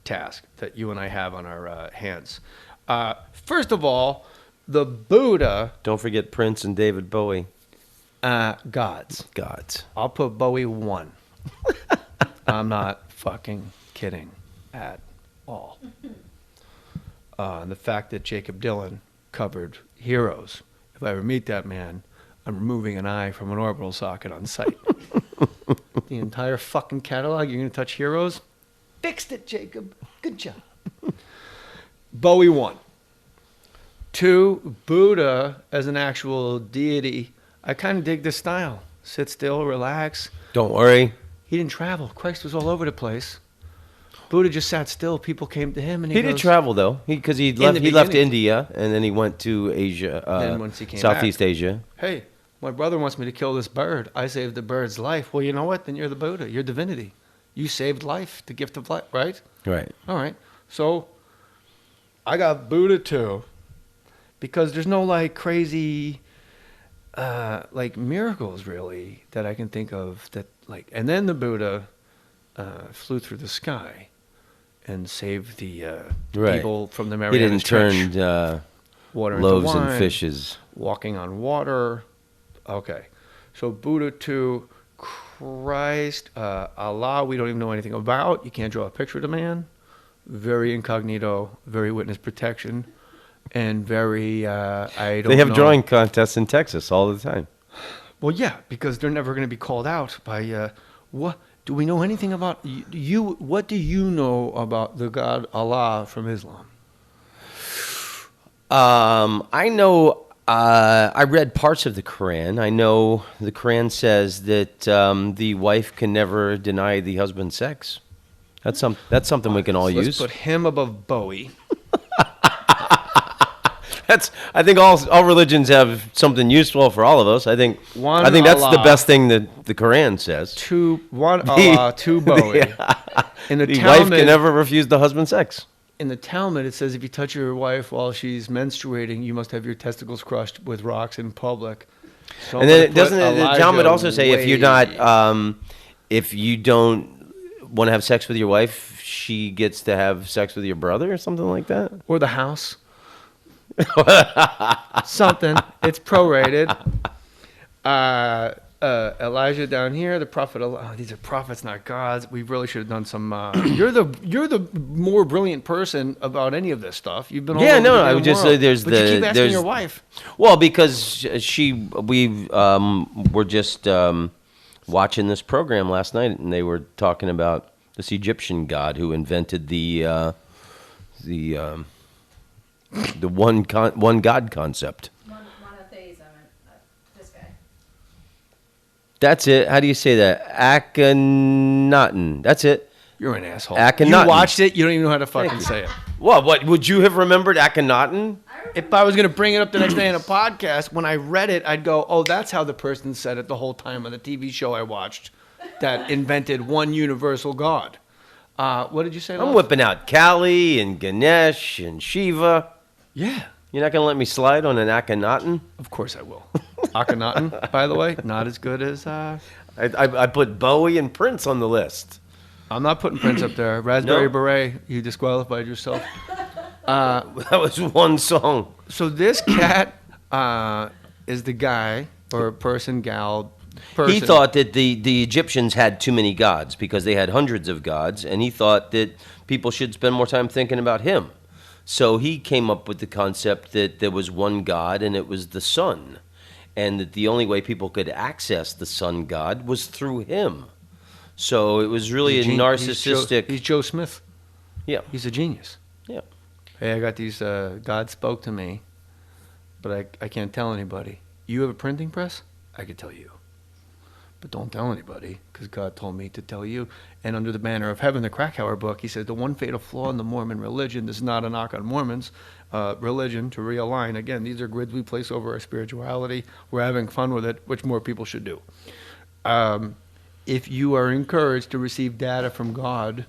[SPEAKER 10] task that you and I have on our hands. First of all, the Buddha.
[SPEAKER 11] Don't forget Prince and David Bowie.
[SPEAKER 10] Gods. I'll put Bowie 1. I'm not fucking kidding at all. The fact that Jacob Dylan covered Heroes. If I ever meet that man, I'm removing an eye from an orbital socket on sight. The entire fucking catalog, you're going to touch Heroes? Fixed it, Jacob. Good job. Bowie 1. 2, Buddha as an actual deity. I kind of dig this style. Sit still, relax.
[SPEAKER 11] Don't worry.
[SPEAKER 10] He didn't travel. Christ was all over the place. Buddha just sat still. People came to him, and
[SPEAKER 11] he did travel though, because he left India and then he went to Asia,
[SPEAKER 10] then once he came
[SPEAKER 11] Southeast
[SPEAKER 10] back,
[SPEAKER 11] Asia.
[SPEAKER 10] Hey, my brother wants me to kill this bird. I saved the bird's life. Well, you know what? Then you're the Buddha. You're divinity. You saved life, the gift of life, right?
[SPEAKER 11] Right.
[SPEAKER 10] All right. So I got Buddha too, because there's no like crazy like miracles really that I can think of that like, and then the Buddha flew through the sky and saved the people from the Mariana
[SPEAKER 11] He didn't turn
[SPEAKER 10] water
[SPEAKER 11] loaves
[SPEAKER 10] into wine,
[SPEAKER 11] and fishes.
[SPEAKER 10] walking on water. Okay, so Buddha to Christ, Allah, we don't even know anything about. You can't draw a picture of the man. Very incognito, very witness protection, and very, I don't know.
[SPEAKER 11] They have drawing contests in Texas all the time.
[SPEAKER 10] Well, yeah, because they're never going to be called out by, what, do we know anything about, you? What do you know about the God Allah from Islam?
[SPEAKER 11] I know, I read parts of the Quran. I know the Quran says that the wife can never deny the husband sex. That's something we can all
[SPEAKER 10] Let's
[SPEAKER 11] use.
[SPEAKER 10] put him above Bowie.
[SPEAKER 11] I think all religions have something useful for all of us. I think that's
[SPEAKER 10] Allah,
[SPEAKER 11] the best thing that the Quran says.
[SPEAKER 10] One Allah, two Bowie. In
[SPEAKER 11] the wife can never refuse the husband sex.
[SPEAKER 10] In the Talmud, it says if you touch your wife while she's menstruating, you must have your testicles crushed with rocks in public. So
[SPEAKER 11] and then doesn't the Talmud also say if you're not, if you don't want to have sex with your wife, she gets to have sex with your brother or something like that?
[SPEAKER 10] Or the house. Something. It's prorated. Elijah down here, the prophet. These are prophets, not gods. We really should have done some. You're the more brilliant person about any of this stuff. You've been all over the
[SPEAKER 11] I would just say there's
[SPEAKER 10] but you keep asking your wife.
[SPEAKER 11] Well, because we were just watching this program last night, and they were talking about this Egyptian god who invented the one God concept.
[SPEAKER 5] Monotheism. This guy.
[SPEAKER 11] That's it. How do you say that? Akhenaten. That's it.
[SPEAKER 10] You're an asshole.
[SPEAKER 11] Akhenaten.
[SPEAKER 10] You watched it. You don't even know how to fucking say it.
[SPEAKER 11] Well, what would you have remembered Akhenaten?
[SPEAKER 10] If I was going to bring it up the next day in a podcast, when I read it, I'd go, oh, that's how the person said it the whole time on the TV show I watched that invented one universal God. What did you say?
[SPEAKER 11] I'm whipping out Kali and Ganesh and Shiva.
[SPEAKER 10] Yeah.
[SPEAKER 11] You're not going to let me slide on an Akhenaten?
[SPEAKER 10] Of course I will. Akhenaten, by the way, not as good as...
[SPEAKER 11] I put Bowie and Prince on the list.
[SPEAKER 10] I'm not putting Prince up there. Raspberry Beret, you disqualified yourself.
[SPEAKER 11] That was one song.
[SPEAKER 10] So this cat is the guy or person, gal, person.
[SPEAKER 11] He thought that the Egyptians had too many gods because they had hundreds of gods, and he thought that people should spend more time thinking about him. So he came up with the concept that there was one God, and it was the sun, and that the only way people could access the sun god was through him. So it was really a narcissistic...
[SPEAKER 10] He's Joe Smith.
[SPEAKER 11] Yeah.
[SPEAKER 10] He's a genius.
[SPEAKER 11] Yeah.
[SPEAKER 10] Hey, I got these, God spoke to me, but I can't tell anybody. You have a printing press? I could tell you. But don't tell anybody, because God told me to tell you. And under the banner of heaven, the Krakauer book, he says, the one fatal flaw in the Mormon religion, this is not a knock on Mormons, religion to realign. Again, these are grids we place over our spirituality. We're having fun with it, which more people should do. If you are encouraged to receive data from God,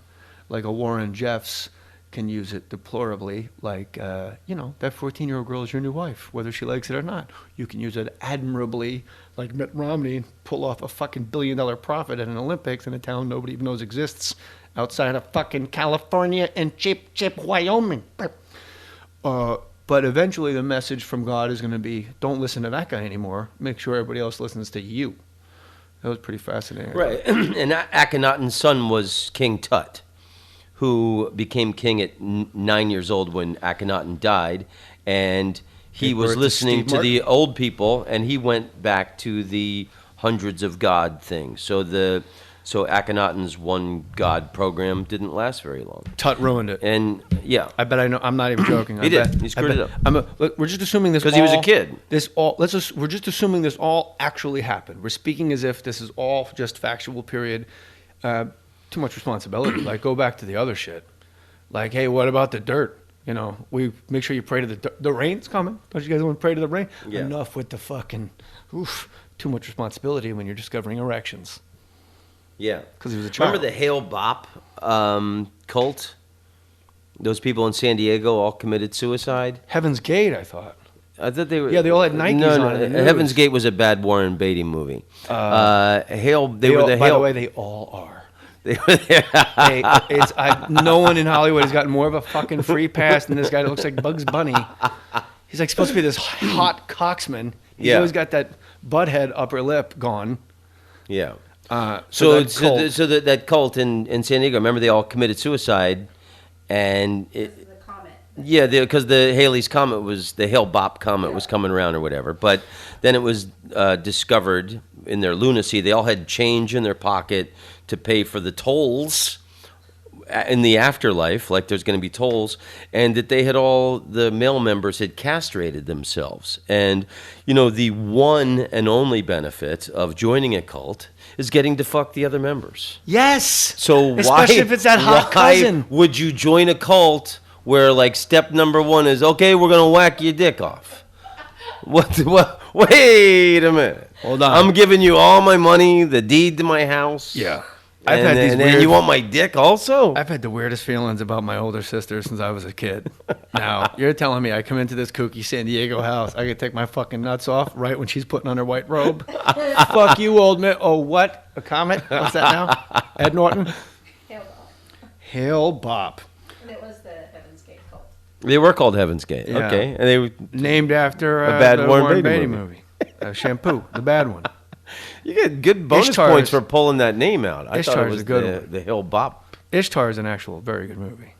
[SPEAKER 10] like a Warren Jeffs can use it deplorably, like, that 14-year-old girl is your new wife, whether she likes it or not. You can use it admirably, like Mitt Romney, pull off a fucking billion-dollar profit at an Olympics in a town nobody even knows exists outside of fucking California and Chip, Wyoming. But eventually the message from God is going to be, don't listen to that guy anymore. Make sure everybody else listens to you. That was pretty fascinating.
[SPEAKER 11] Right. And Akhenaten's son was King Tut, who became king at 9 years old when Akhenaten died. And he was listening to the old people, and he went back to the hundreds of God thing. So Akhenaten's one God program didn't last very long.
[SPEAKER 10] Tut ruined it.
[SPEAKER 11] And yeah,
[SPEAKER 10] I bet I know. I'm not even joking.
[SPEAKER 11] He did. He screwed it up.
[SPEAKER 10] Look, we're just assuming this
[SPEAKER 11] because he was a kid.
[SPEAKER 10] We're just assuming this all actually happened. We're speaking as if this is all just factual. Period. Too much responsibility. Like, go back to the other shit. Like, hey, what about the dirt? We make sure you pray to the rain's coming. Don't you guys want to pray to the rain?
[SPEAKER 11] Yeah.
[SPEAKER 10] Enough with the fucking too much responsibility when you're discovering erections.
[SPEAKER 11] Yeah,
[SPEAKER 10] because he was a child.
[SPEAKER 11] Remember the Hail Bop cult? Those people in San Diego all committed suicide.
[SPEAKER 10] Heaven's Gate, I thought.
[SPEAKER 11] I thought they were.
[SPEAKER 10] Yeah, they all had Nikes
[SPEAKER 11] no,
[SPEAKER 10] on in the
[SPEAKER 11] Heaven's
[SPEAKER 10] news.
[SPEAKER 11] Gate was a bad Warren Beatty movie. Hail. They were
[SPEAKER 10] all,
[SPEAKER 11] the
[SPEAKER 10] by
[SPEAKER 11] Hail.
[SPEAKER 10] the way, they all are. No one in Hollywood has gotten more of a fucking free pass than this guy that looks like Bugs Bunny. He's like supposed to be this hot coxman. He's always got that butthead upper lip gone.
[SPEAKER 11] Yeah.
[SPEAKER 10] So
[SPEAKER 11] that cult in San Diego, remember they all committed suicide, and
[SPEAKER 5] The comet.
[SPEAKER 11] yeah, because the Halley's Comet was the Hale-Bopp Comet was coming around or whatever. But then it was discovered in their lunacy. They all had change in their pocket to pay for the tolls in the afterlife, like there's going to be tolls, and that they had the male members had castrated themselves. And, the one and only benefit of joining a cult is getting to fuck the other members.
[SPEAKER 10] Yes.
[SPEAKER 11] So
[SPEAKER 10] especially if it's that hot cousin.
[SPEAKER 11] Would you join a cult where like step number one is, okay, we're going to whack your dick off? What? Wait a minute.
[SPEAKER 10] Hold on.
[SPEAKER 11] I'm giving you all my money, the deed to my house.
[SPEAKER 10] Yeah.
[SPEAKER 11] And then you want my dick also?
[SPEAKER 10] I've had the weirdest feelings about my older sister since I was a kid. Now, you're telling me I come into this kooky San Diego house, I could take my fucking nuts off right when she's putting on her white robe? Fuck you, old man. Oh, what? A comet? What's that now? Ed Norton?
[SPEAKER 5] Hail Bop.
[SPEAKER 10] Hail Bop.
[SPEAKER 5] And it was the Heaven's Gate cult.
[SPEAKER 11] They were called Heaven's Gate.
[SPEAKER 10] Yeah.
[SPEAKER 11] Okay. And they were
[SPEAKER 10] named after
[SPEAKER 11] a bad
[SPEAKER 10] the
[SPEAKER 11] Warren
[SPEAKER 10] Beatty
[SPEAKER 11] movie.
[SPEAKER 10] Shampoo, the bad one.
[SPEAKER 11] You get good bonus
[SPEAKER 10] Ishtar's-
[SPEAKER 11] points for pulling that name out. I thought it
[SPEAKER 10] Ishtar's
[SPEAKER 11] was
[SPEAKER 10] a good one.
[SPEAKER 11] the Hale-Bopp.
[SPEAKER 10] Ishtar is an actual very good movie.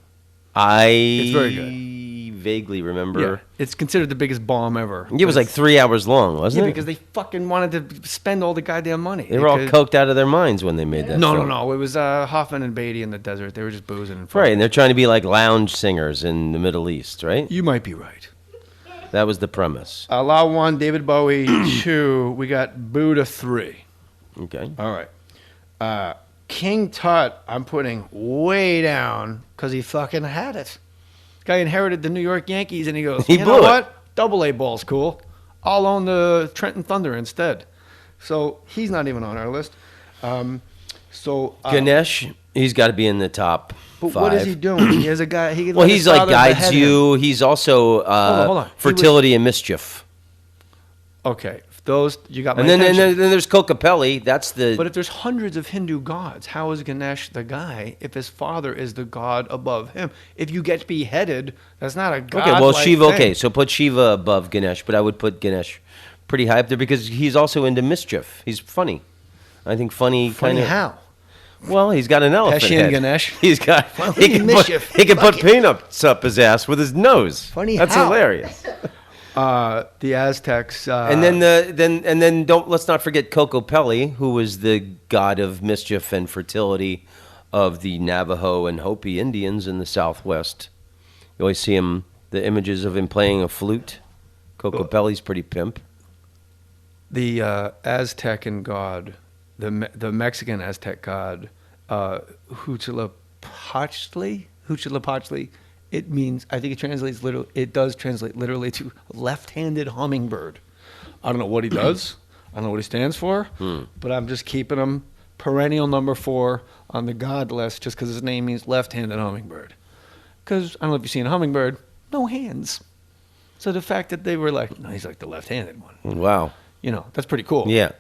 [SPEAKER 11] It's
[SPEAKER 10] very good.
[SPEAKER 11] Vaguely remember.
[SPEAKER 10] Yeah, it's considered the biggest bomb ever.
[SPEAKER 11] It was like 3 hours long, wasn't
[SPEAKER 10] Yeah,
[SPEAKER 11] it?
[SPEAKER 10] because they fucking wanted to spend all the goddamn money.
[SPEAKER 11] They were all coked out of their minds when they made that film.
[SPEAKER 10] No. It was Hoffman and Beatty in the desert. They were just boozing. And
[SPEAKER 11] Right, and they're trying to be like lounge singers in the Middle East, right?
[SPEAKER 10] You might be right.
[SPEAKER 11] That was the premise.
[SPEAKER 10] Allah 1, David Bowie 2. We got Buddha 3.
[SPEAKER 11] Okay.
[SPEAKER 10] All right. King Tut, I'm putting way down because he fucking had it. Guy inherited the New York Yankees, and he goes,
[SPEAKER 11] He
[SPEAKER 10] you
[SPEAKER 11] blew
[SPEAKER 10] know
[SPEAKER 11] it.
[SPEAKER 10] what? Double A ball's cool. I'll own the Trenton Thunder instead. So he's not even on our list.
[SPEAKER 11] Ganesh, he's got to be in the top
[SPEAKER 10] But
[SPEAKER 11] 5.
[SPEAKER 10] what is he doing? He has a guy.
[SPEAKER 11] Well, he's like guides you. He's also
[SPEAKER 10] hold on.
[SPEAKER 11] fertility and mischief.
[SPEAKER 10] Okay, those you got my
[SPEAKER 11] And then
[SPEAKER 10] attention.
[SPEAKER 11] there's Kokapelli. That's the.
[SPEAKER 10] But if there's hundreds of Hindu gods, how is Ganesh the guy if his father is the god above him? If you get beheaded, that's not a god.
[SPEAKER 11] Okay, well, Shiva. Okay, so put Shiva above Ganesh, but I would put Ganesh pretty high up there because he's also into mischief. He's funny. I think funny kind of.
[SPEAKER 10] how?
[SPEAKER 11] Well, he's got an elephant
[SPEAKER 10] Pesci and
[SPEAKER 11] head.
[SPEAKER 10] Ganesh?
[SPEAKER 11] He's got.
[SPEAKER 10] Funny mischief.
[SPEAKER 11] He can put peanuts up his ass with his nose.
[SPEAKER 10] Funny
[SPEAKER 11] That's
[SPEAKER 10] how?
[SPEAKER 11] hilarious.
[SPEAKER 10] The Aztecs.
[SPEAKER 11] And then let's not forget Kokopelli, who was the god of mischief and fertility of the Navajo and Hopi Indians in the Southwest. You always see the images of him playing a flute. Kokopelli's pretty pimp.
[SPEAKER 10] The Aztecan god, the Mexican Aztec god, Huitzilopochtli. It means, I think it does translate literally to left-handed hummingbird. I don't know what he does. I don't know what he stands for, but I'm just keeping him perennial number 4 on the god list just because his name means left-handed hummingbird. Because, I don't know if you've seen a hummingbird, no hands. So the fact that they were like, no, he's like the left-handed one.
[SPEAKER 11] Wow.
[SPEAKER 10] That's pretty cool.
[SPEAKER 11] Yeah.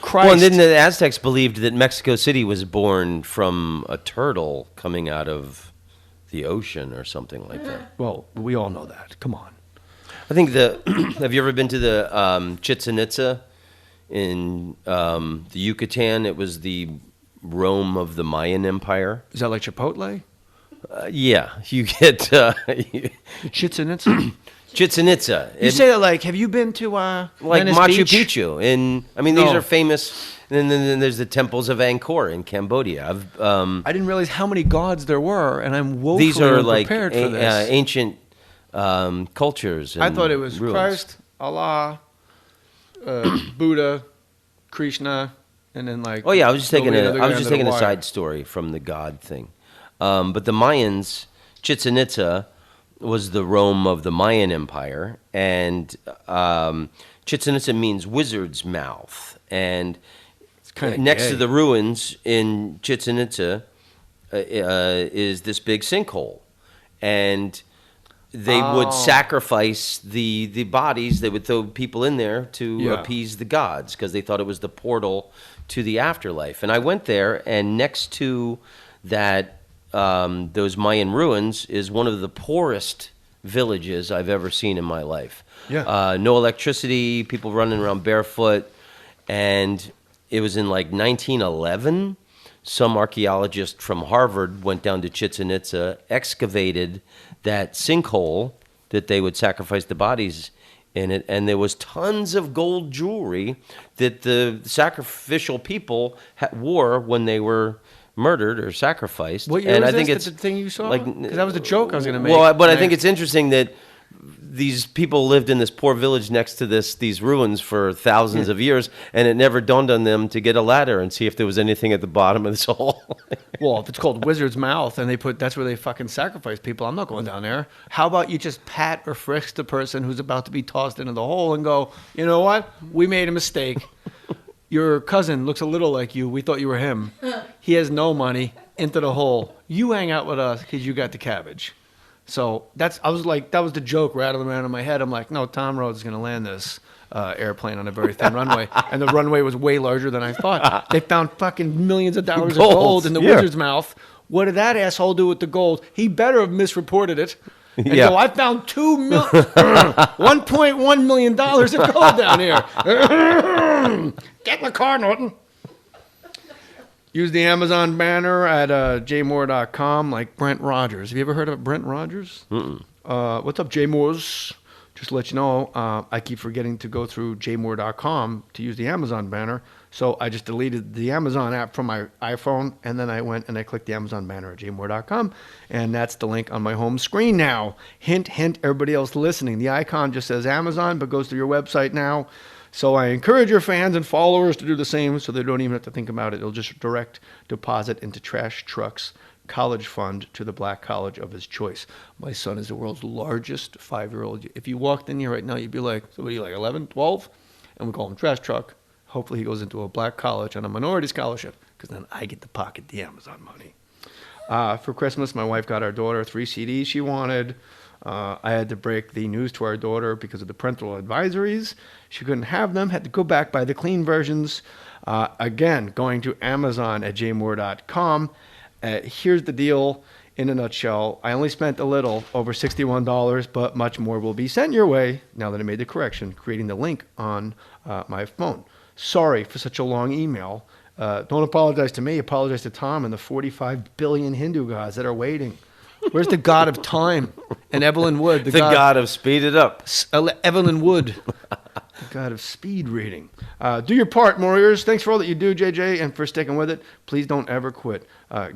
[SPEAKER 10] Christ.
[SPEAKER 11] Well, and then the Aztecs believed that Mexico City was born from a turtle coming out of the ocean or something like that.
[SPEAKER 10] Well, we all know that. Come on.
[SPEAKER 11] I think have you ever been to the Chichen Itza in the Yucatan? It was the Rome of the Mayan Empire.
[SPEAKER 10] Is that like Chipotle?
[SPEAKER 11] Yeah, you get
[SPEAKER 10] Chichen Itza?
[SPEAKER 11] Chichen Itza.
[SPEAKER 10] You say that like, have you been to
[SPEAKER 11] like
[SPEAKER 10] Venice
[SPEAKER 11] Machu
[SPEAKER 10] Beach?
[SPEAKER 11] Picchu? These
[SPEAKER 10] No.
[SPEAKER 11] are famous. And then there's the temples of Angkor in Cambodia.
[SPEAKER 10] I didn't realize how many gods there were, and I'm woefully
[SPEAKER 11] These are like
[SPEAKER 10] unprepared for this.
[SPEAKER 11] ancient cultures.
[SPEAKER 10] I
[SPEAKER 11] and
[SPEAKER 10] thought it was
[SPEAKER 11] ruins.
[SPEAKER 10] Christ, Allah, Buddha, Krishna, and then like.
[SPEAKER 11] Oh yeah, I was just taking
[SPEAKER 10] nobody other guy under the
[SPEAKER 11] a
[SPEAKER 10] wire.
[SPEAKER 11] side story from the God thing. But the Mayans, Chichen Itza was the Rome of the Mayan Empire, and Chichen Itza means wizard's mouth. And
[SPEAKER 10] kinda
[SPEAKER 11] next
[SPEAKER 10] gay.
[SPEAKER 11] to the ruins in Chichen Itza is this big sinkhole, and they would sacrifice the bodies. They would throw people in there to appease the gods because they thought it was the portal to the afterlife. And I went there, and next to that, those Mayan ruins is one of the poorest villages I've ever seen in my life.
[SPEAKER 10] Yeah.
[SPEAKER 11] No electricity, people running around barefoot, and it was in like 1911. Some archaeologist from Harvard went down to Chichen Itza, excavated that sinkhole that they would sacrifice the bodies in it, and there was tons of gold jewelry that the sacrificial people wore when they were murdered or sacrificed.
[SPEAKER 10] What year
[SPEAKER 11] and
[SPEAKER 10] was
[SPEAKER 11] I think
[SPEAKER 10] this,
[SPEAKER 11] it's
[SPEAKER 10] the thing you saw?
[SPEAKER 11] like,
[SPEAKER 10] Because that was the joke I was going to make.
[SPEAKER 11] Well, but I think it's interesting that these people lived in this poor village next to these ruins for thousands of years, and it never dawned on them to get a ladder and see if there was anything at the bottom of this hole.
[SPEAKER 10] Well, if it's called Wizard's Mouth and that's where they fucking sacrifice people, I'm not going down there. How about you just pat or frisk the person who's about to be tossed into the hole and go, you know what? We made a mistake. Your cousin looks a little like you. We thought you were him. He has no money. Into the hole. You hang out with us because you got the cabbage. So that was the joke rattling around in my head. I'm like, no, Tom Rhodes is going to land this airplane on a very thin runway. And the runway was way larger than I thought. They found fucking millions of dollars of gold in the Wizard's Mouth. What did that asshole do with the gold? He better have misreported it. And so I found $1.1 million of gold down here. Get in the car, Norton. Use the Amazon banner at jmohr.com, like Brent Rogers. Have you ever heard of Brent Rogers? What's up, Jmohrs? Just to let you know, I keep forgetting to go through jmohr.com to use the Amazon banner. So I just deleted the Amazon app from my iPhone, and then I went and I clicked the Amazon banner at jmohr.com, and that's the link on my home screen now. Hint, hint, everybody else listening. The icon just says Amazon, but goes to your website now. So I encourage your fans and followers to do the same so they don't even have to think about it. It'll just direct deposit into Trash Truck's college fund to the black college of his choice. My son is the world's largest 5-year-old. If you walked in here right now, you'd be like, so what are you, like 11, 12? And we call him Trash Truck. Hopefully he goes into a black college on a minority scholarship because then I get to pocket the Amazon money. For Christmas, my wife got our daughter 3 CDs she wanted. I had to break the news to our daughter because of the parental advisories. She couldn't have them, had to go back, buy the clean versions. Again, going to Amazon at jmohr.com. Here's the deal in a nutshell. I only spent a little, over $61, but much more will be sent your way now that I made the correction, creating the link on my phone. Sorry for such a long email. Don't apologize to me. Apologize to Tom and the 45 billion Hindu gods that are waiting. Where's the god of time? And Evelyn Wood.
[SPEAKER 11] The god of speed it up.
[SPEAKER 10] Evelyn Wood. The god of speed reading. Do your part, Warriors. Thanks for all that you do, JJ, and for sticking with it. Please don't ever quit.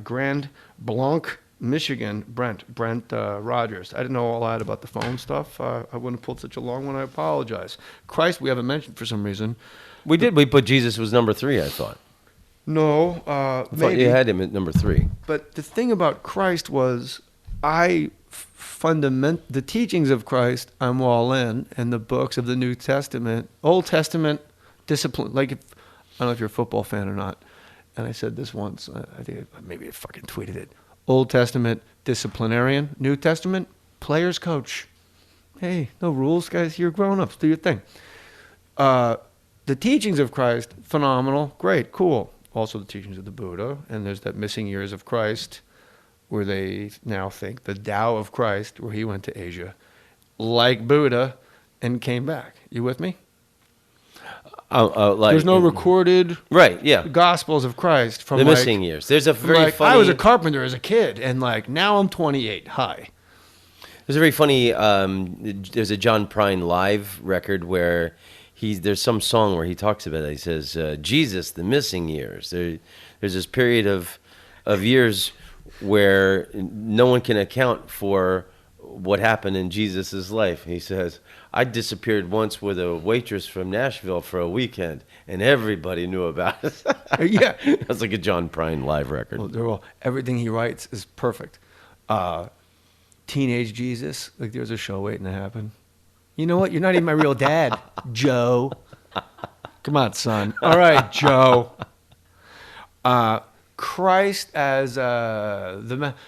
[SPEAKER 10] Grand Blanc, Michigan, Brent Rogers. I didn't know all that about the phone stuff. I wouldn't have pulled such a long one. I apologize. Christ, we haven't mentioned for some reason.
[SPEAKER 11] We did. We put Jesus was number 3, I thought.
[SPEAKER 10] No,
[SPEAKER 11] I
[SPEAKER 10] maybe.
[SPEAKER 11] thought you had him at number 3.
[SPEAKER 10] But the thing about Christ was the teachings of Christ, I'm all in, and the books of the New Testament, Old Testament discipline. Like, I don't know if you're a football fan or not, and I said this once. I think maybe I fucking tweeted it. Old Testament disciplinarian, New Testament players coach. Hey, no rules, guys. You're grown-ups. Do your thing. The teachings of Christ, phenomenal, great, cool. Also the teachings of the Buddha, and there's that missing years of Christ, where they now think the Tao of Christ, where he went to Asia, like Buddha, and came back. You with me? There's no recorded Gospels of Christ from
[SPEAKER 11] the missing years. There's a very funny.
[SPEAKER 10] I was a carpenter as a kid, and now I'm 28. Hi.
[SPEAKER 11] There's a very funny. There's a John Prine live record where there's some song where he talks about it. He says, "Jesus, the missing years." There's this period of years where no one can account for what happened in Jesus' life. He says, I disappeared once with a waitress from Nashville for a weekend, and everybody knew about it.
[SPEAKER 10] Yeah.
[SPEAKER 11] That's like a John Prine live record.
[SPEAKER 10] Well, everything he writes is perfect. Teenage Jesus, like there's a show waiting to happen. You know what? You're not even my real dad, Joe. Come on, son. All right, Joe. Christ as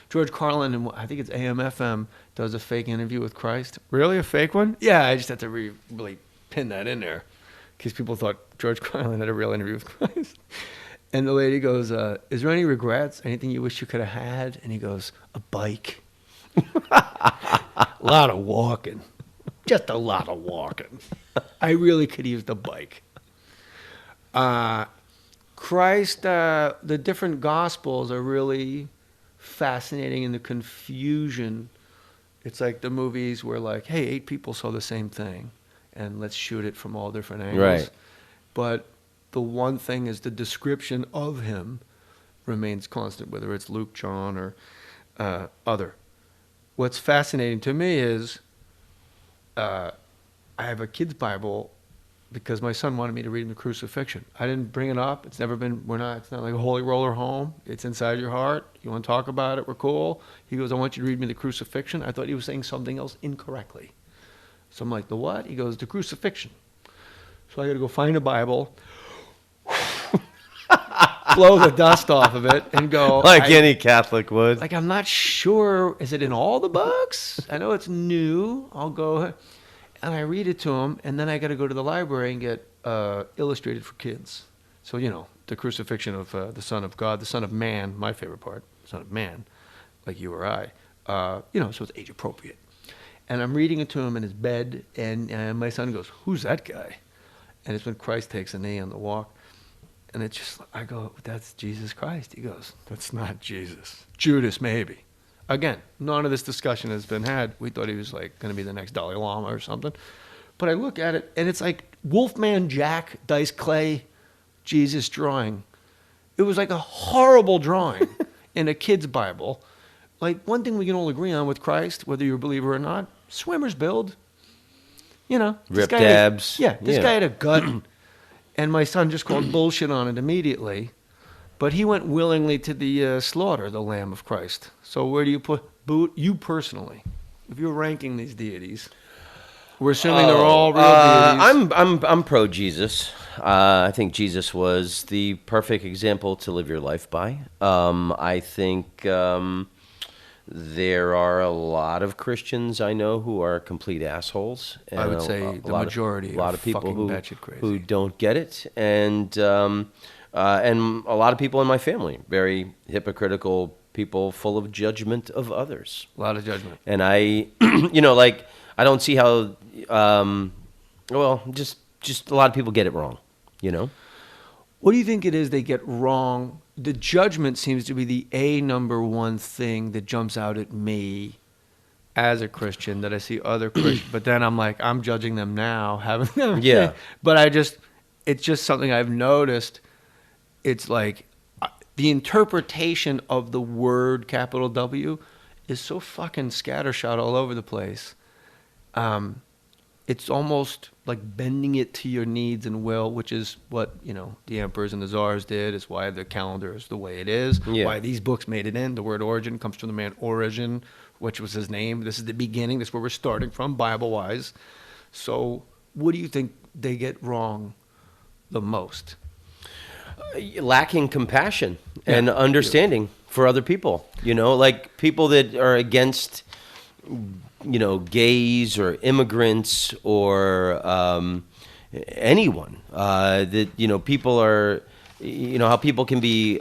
[SPEAKER 10] George Carlin, and I think it's AM/FM, does a fake interview with Christ. Really, a fake one? Yeah, I just had to really pin that in there, because people thought George Carlin had a real interview with Christ. And the lady goes, "Is there any regrets? Anything you wish you could have had?" And he goes, "A bike." A lot of walking. Just a lot of walking. I really could use the bike. Christ, the different gospels are really fascinating in the confusion. It's like the movies where like, hey, 8 people saw the same thing, and let's shoot it from all different angles.
[SPEAKER 11] Right.
[SPEAKER 10] But the one thing is the description of him remains constant, whether it's Luke, John, or other. What's fascinating to me is I have a kid's Bible because my son wanted me to read him the crucifixion. I didn't bring it up. It's never been, it's not like a holy roller home. It's inside your heart. You want to talk about it? We're cool. He goes, "I want you to read me the crucifixion." I thought he was saying something else incorrectly. So I'm like, "The what?" He goes, "The crucifixion." So I got to go find a Bible, blow the dust off of it, and go.
[SPEAKER 11] Like any Catholic would.
[SPEAKER 10] Like, I'm not sure. Is it in all the books? I know it's new. I'll go. And I read it to him, and then I got to go to the library and get illustrated for kids. So, the crucifixion of the Son of God, the Son of Man, my favorite part, Son of Man, like you or I. So it's age appropriate. And I'm reading it to him in his bed, and my son goes, "Who's that guy?" And it's when Christ takes a knee on the walk. And it's just, I go, "That's Jesus Christ." He goes, "That's not Jesus. Judas, maybe." Again, none of this discussion has been had. We thought he was like going to be the next Dalai Lama or something. But I look at it, and it's like Wolfman Jack, Dice Clay, Jesus drawing. It was like a horrible drawing in a kid's Bible. Like, one thing we can all agree on with Christ, whether you're a believer or not, swimmer's build.
[SPEAKER 11] Ripped abs.
[SPEAKER 10] This guy had a gut. And my son just called bullshit on it immediately. But he went willingly to the slaughter, the Lamb of Christ. So where do you put you personally? If you're ranking these deities, we're assuming they're all real deities.
[SPEAKER 11] I'm pro Jesus. I think Jesus was the perfect example to live your life by. I think there are a lot of Christians I know who are complete assholes. And
[SPEAKER 10] I would say the majority.
[SPEAKER 11] A lot of people
[SPEAKER 10] batshit crazy.
[SPEAKER 11] who don't get it, and a lot of people in my family, very hypocritical people, full of judgment of others.
[SPEAKER 10] A lot of judgment.
[SPEAKER 11] And I, I don't see how. Just a lot of people get it wrong.
[SPEAKER 10] What do you think it is they get wrong? The judgment seems to be the number one thing that jumps out at me as a Christian, that I see other Christians, but then I'm like, I'm judging them now, haven't them.
[SPEAKER 11] Yeah.
[SPEAKER 10] But it's just something I've noticed. It's like the interpretation of the word capital W is so fucking scattershot all over the place. It's almost like bending it to your needs and will, which is what, the emperors and the czars did. It's why the calendar is the way it is.
[SPEAKER 11] Yeah.
[SPEAKER 10] Why these books made it in. The word origin comes from the man Origin, which was his name. This is the beginning. This is where we're starting from, Bible-wise. So what do you think they get wrong the most?
[SPEAKER 11] Lacking compassion and understanding for other people. Like people that are against gays or immigrants or anyone. That people are, how people can be,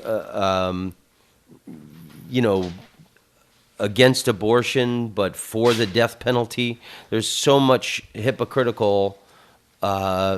[SPEAKER 11] against abortion but for the death penalty. There's so much hypocritical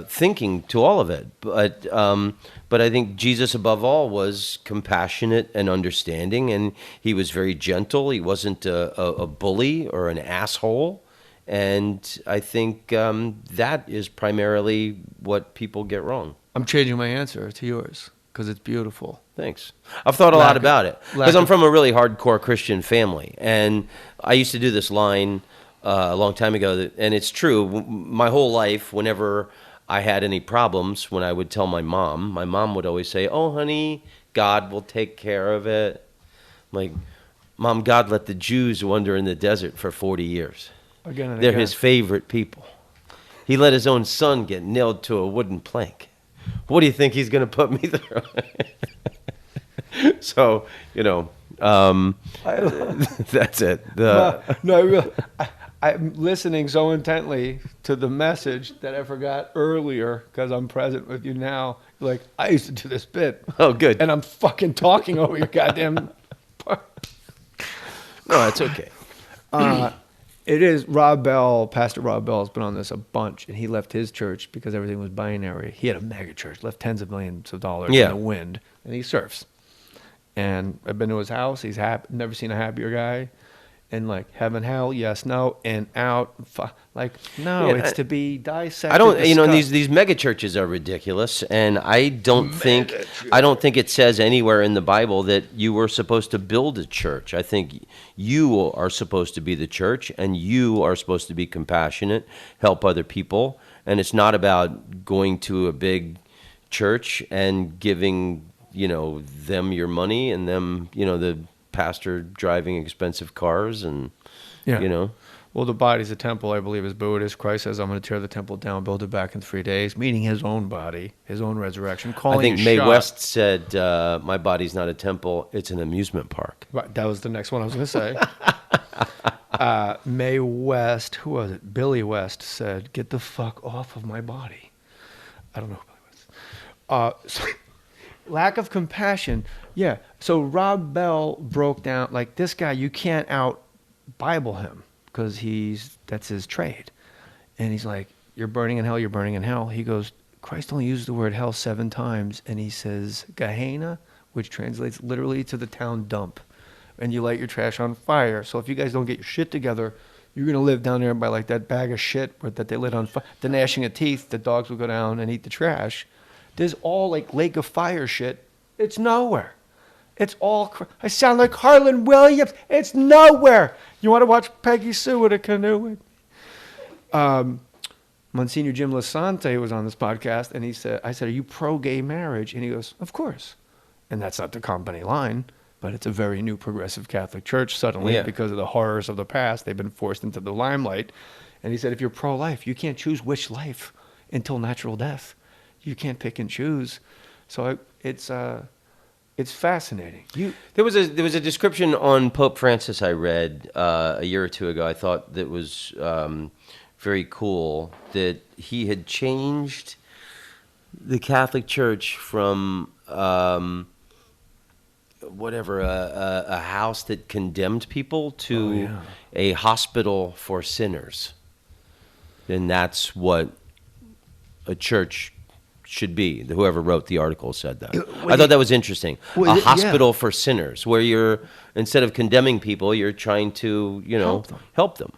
[SPEAKER 11] thinking to all of it. But I think Jesus, above all, was compassionate and understanding, and he was very gentle. He wasn't a bully or an asshole. And I think that is primarily what people get wrong.
[SPEAKER 10] I'm changing my answer to yours because it's beautiful.
[SPEAKER 11] Thanks. I've thought a lot about it because I'm from a really hardcore Christian family. And I used to do this line a long time ago, and it's true. My whole life, whenever I had any problems, when I would tell my mom would always say, "Oh, honey, God will take care of it." I'm like, Mom, God let the Jews wander in the desert for 40 years.
[SPEAKER 10] Again and
[SPEAKER 11] They're
[SPEAKER 10] again.
[SPEAKER 11] his favorite people. He let his own son get nailed to a wooden plank. What do you think he's going to put me through? So, that's it.
[SPEAKER 10] I'm listening so intently to the message that I forgot earlier because I'm present with you now. Like, I used to do this bit.
[SPEAKER 11] Oh, good.
[SPEAKER 10] And I'm fucking talking over your goddamn part.
[SPEAKER 11] No, it's okay.
[SPEAKER 10] It is Pastor Rob Bell has been on this a bunch, and he left his church because everything was binary. He had a mega church, left tens of millions of dollars in the wind, and he surfs. And I've been to his house. He's never seen a happier guy. And like heaven, hell, yes, no, and out. It's to be dissected.
[SPEAKER 11] I don't,
[SPEAKER 10] discussed.
[SPEAKER 11] these mega churches are ridiculous, and I don't think it says anywhere in the Bible that you were supposed to build a church. I think you are supposed to be the church, and you are supposed to be compassionate, help other people, and it's not about going to a big church and giving them your money and them the pastor driving expensive cars and
[SPEAKER 10] Well, the body's a temple, I believe, is Buddhist. Christ says, I'm going to tear the temple down, build it back in 3 days, meaning his own body, his own resurrection.
[SPEAKER 11] I think Mae West said, my body's not a temple, it's an amusement park.
[SPEAKER 10] Right, that was the next one I was going to say. Mae West, who was it? Billy West said, get the fuck off of my body. I don't know who Billy West. Lack of compassion. Yeah. So Rob Bell broke down, like, this guy, you can't out-Bible him because that's his trade. And he's like, you're burning in hell, you're burning in hell. He goes, Christ only used the word hell 7 times. And he says, Gehenna, which translates literally to the town dump. And you light your trash on fire. So if you guys don't get your shit together, you're going to live down there by like that bag of shit that they lit on fire. The gnashing of teeth, the dogs will go down and eat the trash. There's all like lake of fire shit. It's nowhere. It's all. I sound like Harlan Williams. It's nowhere. You want to watch Peggy Sue with a canoe? Monsignor Jim Lasante was on this podcast, and he said, "I said, are you pro-gay marriage?" And he goes, "Of course." And that's not the company line, but it's a very new progressive Catholic church. Suddenly, because of the horrors of the past, they've been forced into the limelight. And he said, if you're pro-life, you can't choose which life until natural death. You can't pick and choose. So it's fascinating.
[SPEAKER 11] There was a description on Pope Francis I read a year or two ago. I thought that was very cool, that he had changed the Catholic Church from a house that condemned people to a hospital for sinners. And that's what a church should be. Whoever wrote the article said that. I thought that was interesting. A hospital for sinners, where you're, instead of condemning people, you're trying to, help them.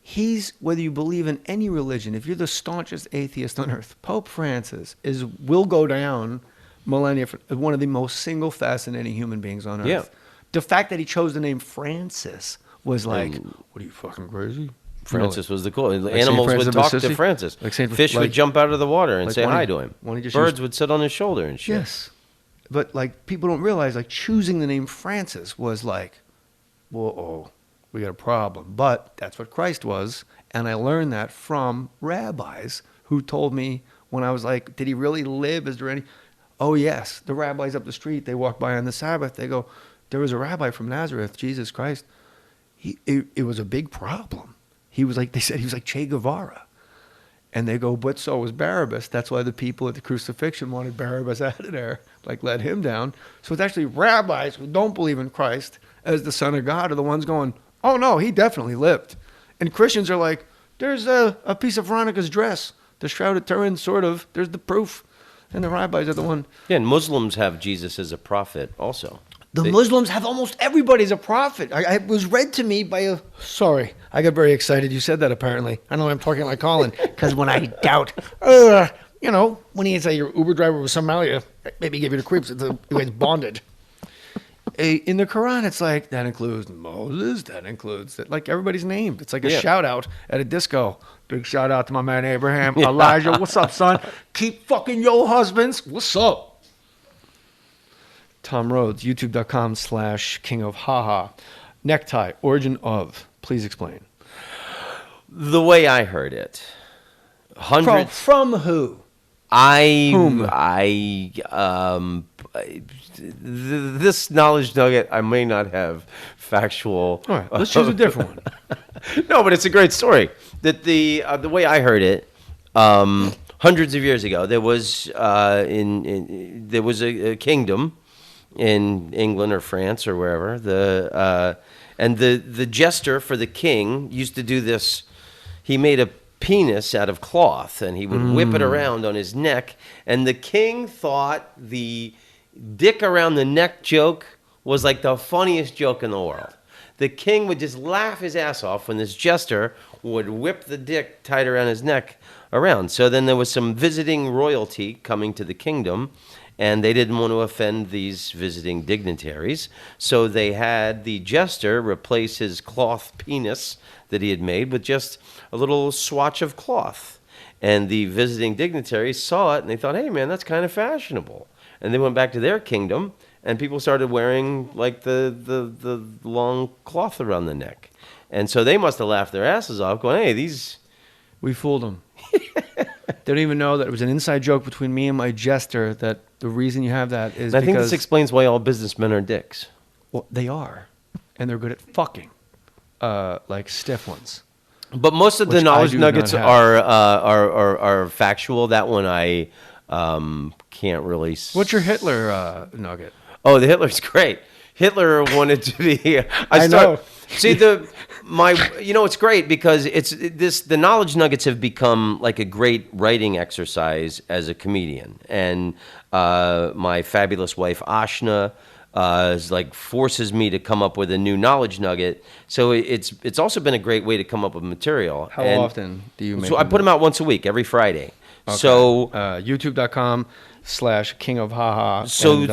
[SPEAKER 10] He's, whether you believe in any religion, if you're the staunchest atheist on earth, Pope Francis will go down millennia as one of the most single fascinating human beings on earth.
[SPEAKER 11] Yeah.
[SPEAKER 10] The fact that he chose the name Francis was like, what are you, fucking crazy?
[SPEAKER 11] Francis was the cool. Animals would talk to Francis. Fish would jump out of the water and say hi to him. Birds would sit on his shoulder and shit.
[SPEAKER 10] Yes. But like, people don't realize, like, choosing the name Francis was like, whoa, we got a problem. But that's what Christ was. And I learned that from rabbis who told me when I was like, did he really live? Is there any? Oh, yes. The rabbis up the street, they walk by on the Sabbath. They go, there was a rabbi from Nazareth, Jesus Christ. It was a big problem. They said he was like Che Guevara. And they go, but so was Barabbas. That's why the people at the crucifixion wanted Barabbas out of there, like let him down. So it's actually rabbis who don't believe in Christ as the Son of God are the ones going, oh no, he definitely lived. And Christians are like, there's a piece of Veronica's dress, the Shroud of Turin, sort of. There's the proof. And the rabbis are the one.
[SPEAKER 11] Yeah, and Muslims have Jesus as a prophet also.
[SPEAKER 10] Muslims have almost everybody as a prophet. It was read to me by a... Sorry, I got very excited. You said that apparently. I know I'm talking like Colin. Because when I doubt, when you say your Uber driver was Somalia, maybe give you the creeps. It's bonded. In the Quran, it's like, that includes Moses, that includes... Like, everybody's named. It's like a shout out at a disco. Big shout out to my man Abraham. Elijah, what's up, son? Keep fucking your husbands. What's up? Tom Rhodes, youtube.com/King of Haha. Necktie, origin of. Please explain.
[SPEAKER 11] The way I heard it.
[SPEAKER 10] From who?
[SPEAKER 11] This knowledge nugget, I may not have factual.
[SPEAKER 10] All right, let's choose a different one.
[SPEAKER 11] No, but it's a great story. That the way I heard it, hundreds of years ago, there was there was a kingdom in England or France or wherever. And the jester for the king used to do this. He made a penis out of cloth, and he would whip it around on his neck. And the king thought the dick around the neck joke was like the funniest joke in the world. The king would just laugh his ass off when this jester would whip the dick tied around his neck around. So then there was some visiting royalty coming to the kingdom, and they didn't want to offend these visiting dignitaries. So they had the jester replace his cloth penis that he had made with just a little swatch of cloth. And the visiting dignitaries saw it, and they thought, hey, man, that's kind of fashionable. And they went back to their kingdom, and people started wearing like the long cloth around the neck. And so they must have laughed their asses off going, hey, these...
[SPEAKER 10] We fooled them. They don't even know that it was an inside joke between me and my jester, that the reason you have that is
[SPEAKER 11] I think this explains why all businessmen are dicks.
[SPEAKER 10] Well, they are. And they're good at fucking. Like stiff ones.
[SPEAKER 11] But most of the knowledge nuggets are factual. That one I can't really...
[SPEAKER 10] What's your Hitler nugget?
[SPEAKER 11] Oh, the Hitler's great. Hitler wanted to be...
[SPEAKER 10] I know.
[SPEAKER 11] See, it's great because the knowledge nuggets have become like a great writing exercise as a comedian. And my fabulous wife, Ashna, forces me to come up with a new knowledge nugget. So it's also been a great way to come up with material.
[SPEAKER 10] How often do you make
[SPEAKER 11] So I put them out once a week, every Friday.
[SPEAKER 10] Okay.
[SPEAKER 11] So
[SPEAKER 10] youtube.com/king of haha.
[SPEAKER 11] We'll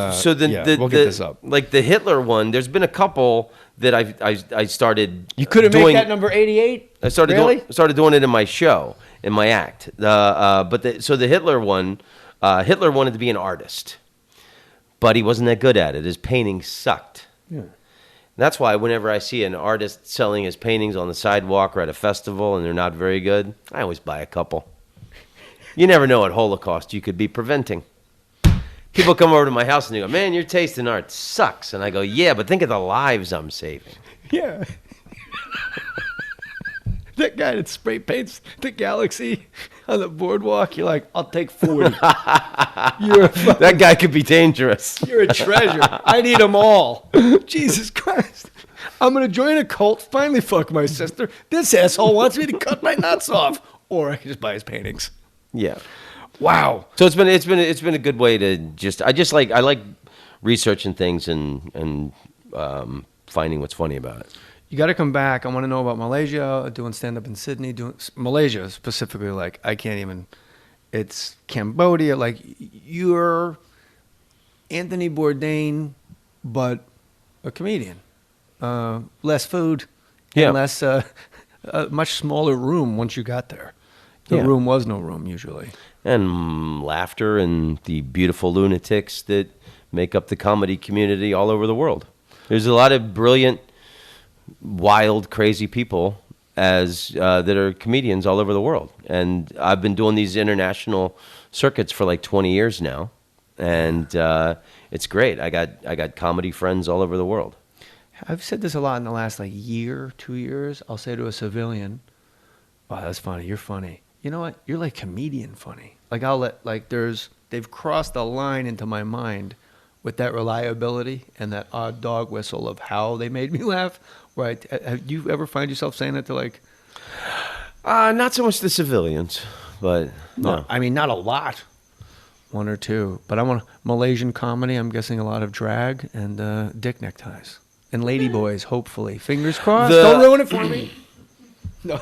[SPEAKER 10] get this up.
[SPEAKER 11] Like the Hitler one, there's been a couple that I started.
[SPEAKER 10] You couldn't make that number 88.
[SPEAKER 11] I started doing it in my show, in my act. So the Hitler one, Hitler wanted to be an artist, but he wasn't that good at it. His paintings sucked. Yeah. That's why whenever I see an artist selling his paintings on the sidewalk or at a festival and they're not very good, I always buy a couple. You never know what Holocaust you could be preventing. People come over to my house and they go, man, your taste in art sucks. And I go, yeah, but think of the lives I'm saving.
[SPEAKER 10] Yeah. That guy that spray paints the galaxy on the boardwalk, you're like, I'll take 40.
[SPEAKER 11] That guy could be dangerous.
[SPEAKER 10] You're a treasure. I need them all. Jesus Christ. I'm going to join a cult, finally fuck my sister. This asshole wants me to cut my nuts off. Or I can just buy his paintings.
[SPEAKER 11] Yeah.
[SPEAKER 10] Wow.
[SPEAKER 11] So it's been a good way to I like researching things and finding what's funny about it.
[SPEAKER 10] You got to come back. I want to know about Malaysia, doing stand-up in Sydney, doing Malaysia specifically. Like, I can't even, it's Cambodia. Like, you're Anthony Bourdain, but a comedian. Less food, and less, a much smaller room once you got there. The room was no room, usually.
[SPEAKER 11] And laughter and the beautiful lunatics that make up the comedy community all over the world. There's a lot of brilliant, wild, crazy people that are comedians all over the world. And I've been doing these international circuits for like 20 years now. And it's great. I got comedy friends all over the world.
[SPEAKER 10] I've said this a lot in the last year, 2 years. I'll say to a civilian, wow, that's funny. You're funny. You know what? You're like comedian funny. They've crossed a line into my mind with that reliability and that odd dog whistle of how they made me laugh. Right? Have you ever find yourself saying that to
[SPEAKER 11] not so much the civilians, but no.
[SPEAKER 10] I mean, not a lot. One or two. But I want Malaysian comedy. I'm guessing a lot of drag and dick neckties. And ladyboys, hopefully. Fingers crossed. Don't ruin it for me. No.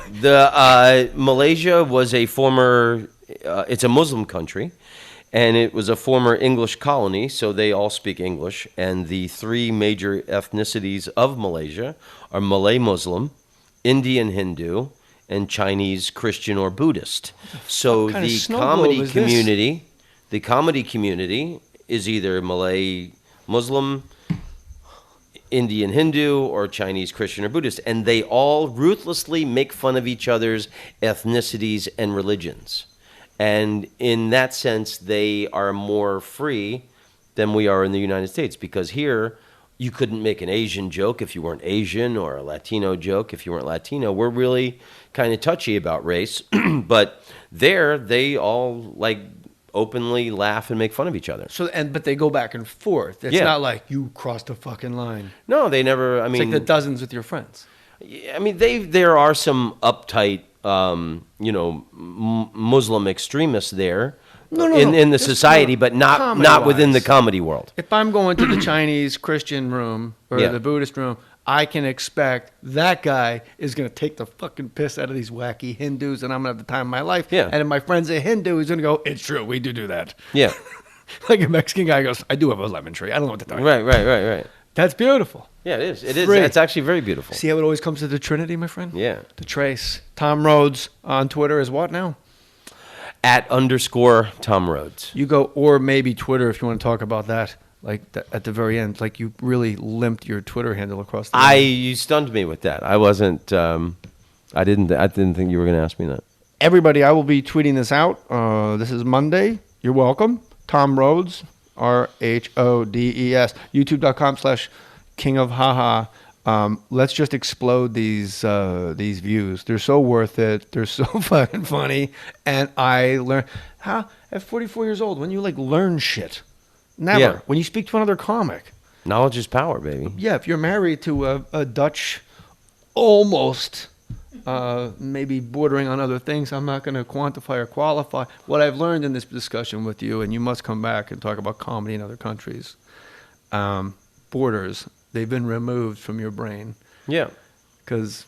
[SPEAKER 11] Malaysia was a former, it's a Muslim country, and it was a former English colony, so they all speak English. And the three major ethnicities of Malaysia are Malay Muslim, Indian Hindu, and Chinese Christian or Buddhist. So the comedy community is either Malay Muslim, Indian Hindu, or Chinese Christian or Buddhist, and they all ruthlessly make fun of each other's ethnicities and religions. And in that sense, they are more free than we are in the United States, because here you couldn't make an Asian joke if you weren't Asian, or a Latino joke if you weren't Latino. We're really kind of touchy about race, but there they all like openly laugh and make fun of each other.
[SPEAKER 10] But they go back and forth. It's not like you crossed a fucking line.
[SPEAKER 11] No, they never. I mean,
[SPEAKER 10] it's like the dozens with your friends.
[SPEAKER 11] I mean, there are some uptight, Muslim extremists there in the society, but not within the comedy world.
[SPEAKER 10] If I'm going to the Chinese Christian room or the Buddhist room, I can expect that guy is going to take the fucking piss out of these wacky Hindus, and I'm going to have the time of my life.
[SPEAKER 11] Yeah.
[SPEAKER 10] And if my friend's a Hindu, he's going to go, it's true, we do that.
[SPEAKER 11] Yeah.
[SPEAKER 10] Like a Mexican guy goes, I do have a lemon tree. I don't know what to tell you.
[SPEAKER 11] Right.
[SPEAKER 10] That's beautiful.
[SPEAKER 11] Yeah, it is. It is. It's actually very beautiful.
[SPEAKER 10] See how it always comes to the Trinity, my friend?
[SPEAKER 11] Yeah.
[SPEAKER 10] The trace. Tom Rhodes on Twitter is what now?
[SPEAKER 11] @_Tom Rhodes.
[SPEAKER 10] You go, or maybe Twitter if you want to talk about that. Like at the very end, like you really limped your Twitter handle across the line.
[SPEAKER 11] You stunned me with that. I wasn't. I didn't think you were going to ask me that.
[SPEAKER 10] Everybody, I will be tweeting this out. This is Monday. You're welcome. Tom Rhodes, RHODES. YouTube.com/King of Haha. Let's just explode these views. They're so worth it. They're so fucking funny. And I learn at 44 years old, when you like learn shit. Never.
[SPEAKER 11] Yeah.
[SPEAKER 10] When you speak to another comic.
[SPEAKER 11] Knowledge is power, baby.
[SPEAKER 10] Yeah, if you're married to a Dutch, almost, maybe bordering on other things, I'm not going to quantify or qualify. What I've learned in this discussion with you, and you must come back and talk about comedy in other countries, borders, they've been removed from your brain.
[SPEAKER 11] Yeah.
[SPEAKER 10] Because,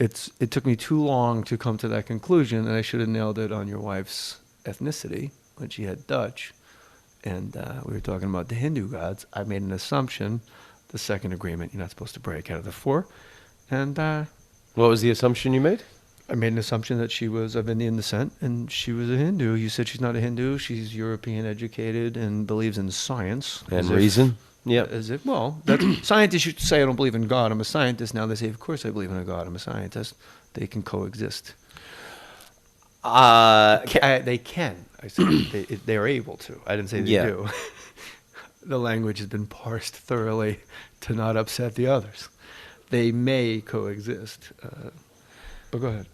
[SPEAKER 10] it took me too long to come to that conclusion, and I should have nailed it on your wife's ethnicity when she had Dutch. And we were talking about the Hindu gods. I made an assumption, the second agreement, you're not supposed to break out of the four. And
[SPEAKER 11] what was the assumption you made?
[SPEAKER 10] I made an assumption that she was of Indian descent, and she was a Hindu. You said she's not a Hindu. She's European educated and believes in science.
[SPEAKER 11] And reason? Yeah.
[SPEAKER 10] Scientists used to say, I don't believe in God, I'm a scientist. Now they say, of course I believe in a God, I'm a scientist. They can coexist. They can. I said they are able to. I didn't say they do. The language has been parsed thoroughly to not upset the others. They may coexist. But go ahead.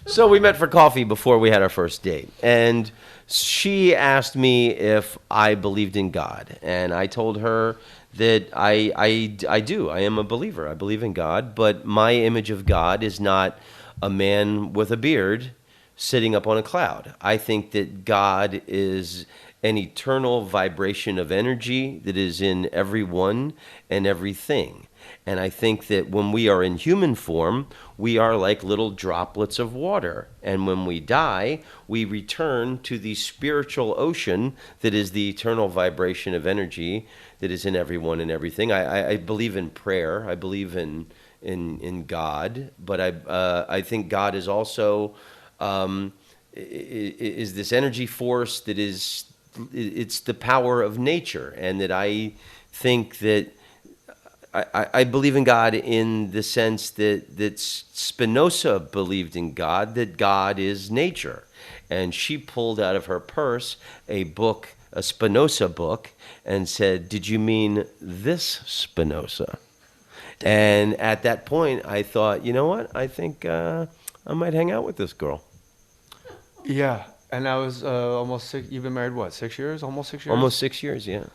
[SPEAKER 11] So we met for coffee before we had our first date, and she asked me if I believed in God, and I told her that I do. I am a believer. I believe in God, but my image of God is not a man with a beard sitting up on a cloud. I think that God is an eternal vibration of energy that is in everyone and everything. And I think that when we are in human form, we are like little droplets of water. And when we die, we return to the spiritual ocean that is the eternal vibration of energy that is in everyone and everything. I believe in prayer. I believe in God. But I think God is also is this energy force that it's the power of nature. And that I think that I believe in God in the sense that Spinoza believed in God, that God is nature. And she pulled out of her purse a book, a Spinoza book, and said, "Did you mean this Spinoza?" And at that point, I thought, you know what? I think I might hang out with this girl.
[SPEAKER 10] Yeah. And I was almost 6. You've been married, what, 6 years? Almost 6 years?
[SPEAKER 11] Almost 6 years, yeah.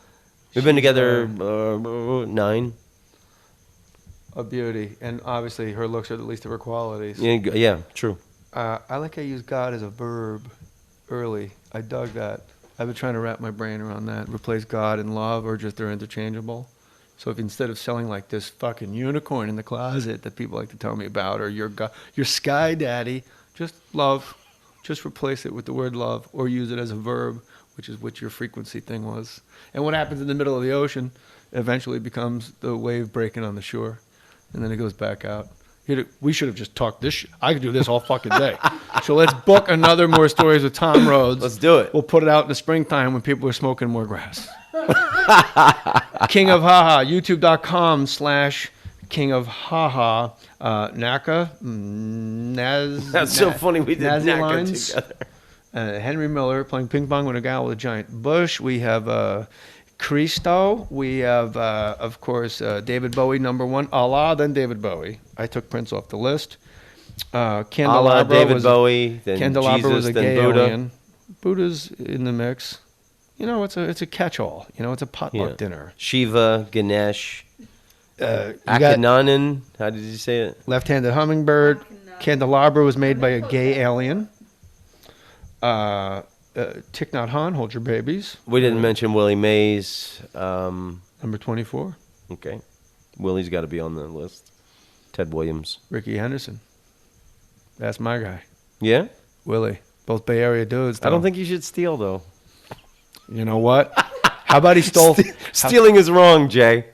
[SPEAKER 11] We've been together 9.
[SPEAKER 10] A beauty, and obviously her looks are the least of her qualities.
[SPEAKER 11] Yeah, true.
[SPEAKER 10] I like I use God as a verb early. I dug that. I've been trying to wrap my brain around that. Replace God and love, or just they're interchangeable. So if instead of selling like this fucking unicorn in the closet that people like to tell me about, or your sky daddy, just love. Just replace it with the word love, or use it as a verb, which is what your frequency thing was. And what happens in the middle of the ocean eventually becomes the wave breaking on the shore. And then it goes back out. We should have just talked this shit. I could do this all fucking day. So let's book another Mohr Stories with Tom Rhodes.
[SPEAKER 11] Let's do it.
[SPEAKER 10] We'll put it out in the springtime when people are smoking more grass. King of Haha, youtube.com/King King of Haha, Naka,
[SPEAKER 11] That's so funny. We did Naka
[SPEAKER 10] Nazilines,
[SPEAKER 11] together.
[SPEAKER 10] Henry Miller playing ping pong with a guy with a giant bush. We have Christo. We have, of course, David Bowie, number one. Allah, then David Bowie. I took Prince off the list. Candelabra
[SPEAKER 11] Allah, David
[SPEAKER 10] was,
[SPEAKER 11] Bowie, then
[SPEAKER 10] Candelabra
[SPEAKER 11] Jesus,
[SPEAKER 10] was a
[SPEAKER 11] then
[SPEAKER 10] gay
[SPEAKER 11] Buddha.
[SPEAKER 10] alien. Buddha's in the mix. You know, it's a catch-all. You know, it's a potluck dinner.
[SPEAKER 11] Shiva, Ganesh,
[SPEAKER 10] You got
[SPEAKER 11] Akhenaten. How did you say it?
[SPEAKER 10] left-handed hummingbird. Candelabra was made by a gay alien. Thich Nhat Hanh, hold your babies.
[SPEAKER 11] We didn't mention Willie Mays.
[SPEAKER 10] Number 24.
[SPEAKER 11] Okay. Willie's got to be on the list. Ted Williams.
[SPEAKER 10] Ricky Henderson. That's my guy.
[SPEAKER 11] Yeah?
[SPEAKER 10] Willie. Both Bay Area dudes.
[SPEAKER 11] I don't
[SPEAKER 10] though.
[SPEAKER 11] think you should steal, though.
[SPEAKER 10] You know what? How about he stole...
[SPEAKER 11] Stealing is wrong, Jay.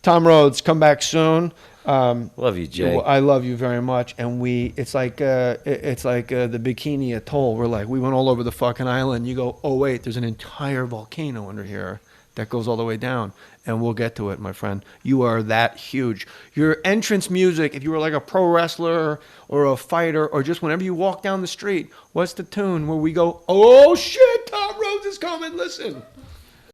[SPEAKER 10] Tom Rhodes, come back soon.
[SPEAKER 11] Love you, Jay.
[SPEAKER 10] I love you very much, and it's like the Bikini Atoll. We're like, we went all over the fucking island. You go, oh wait, there's an entire volcano under here that goes all the way down, and we'll get to it, my friend. You are that huge. Your entrance music, if you were like a pro wrestler or a fighter, or just whenever you walk down the street, what's the tune where we go, oh shit, Tom Rhodes is coming? Listen.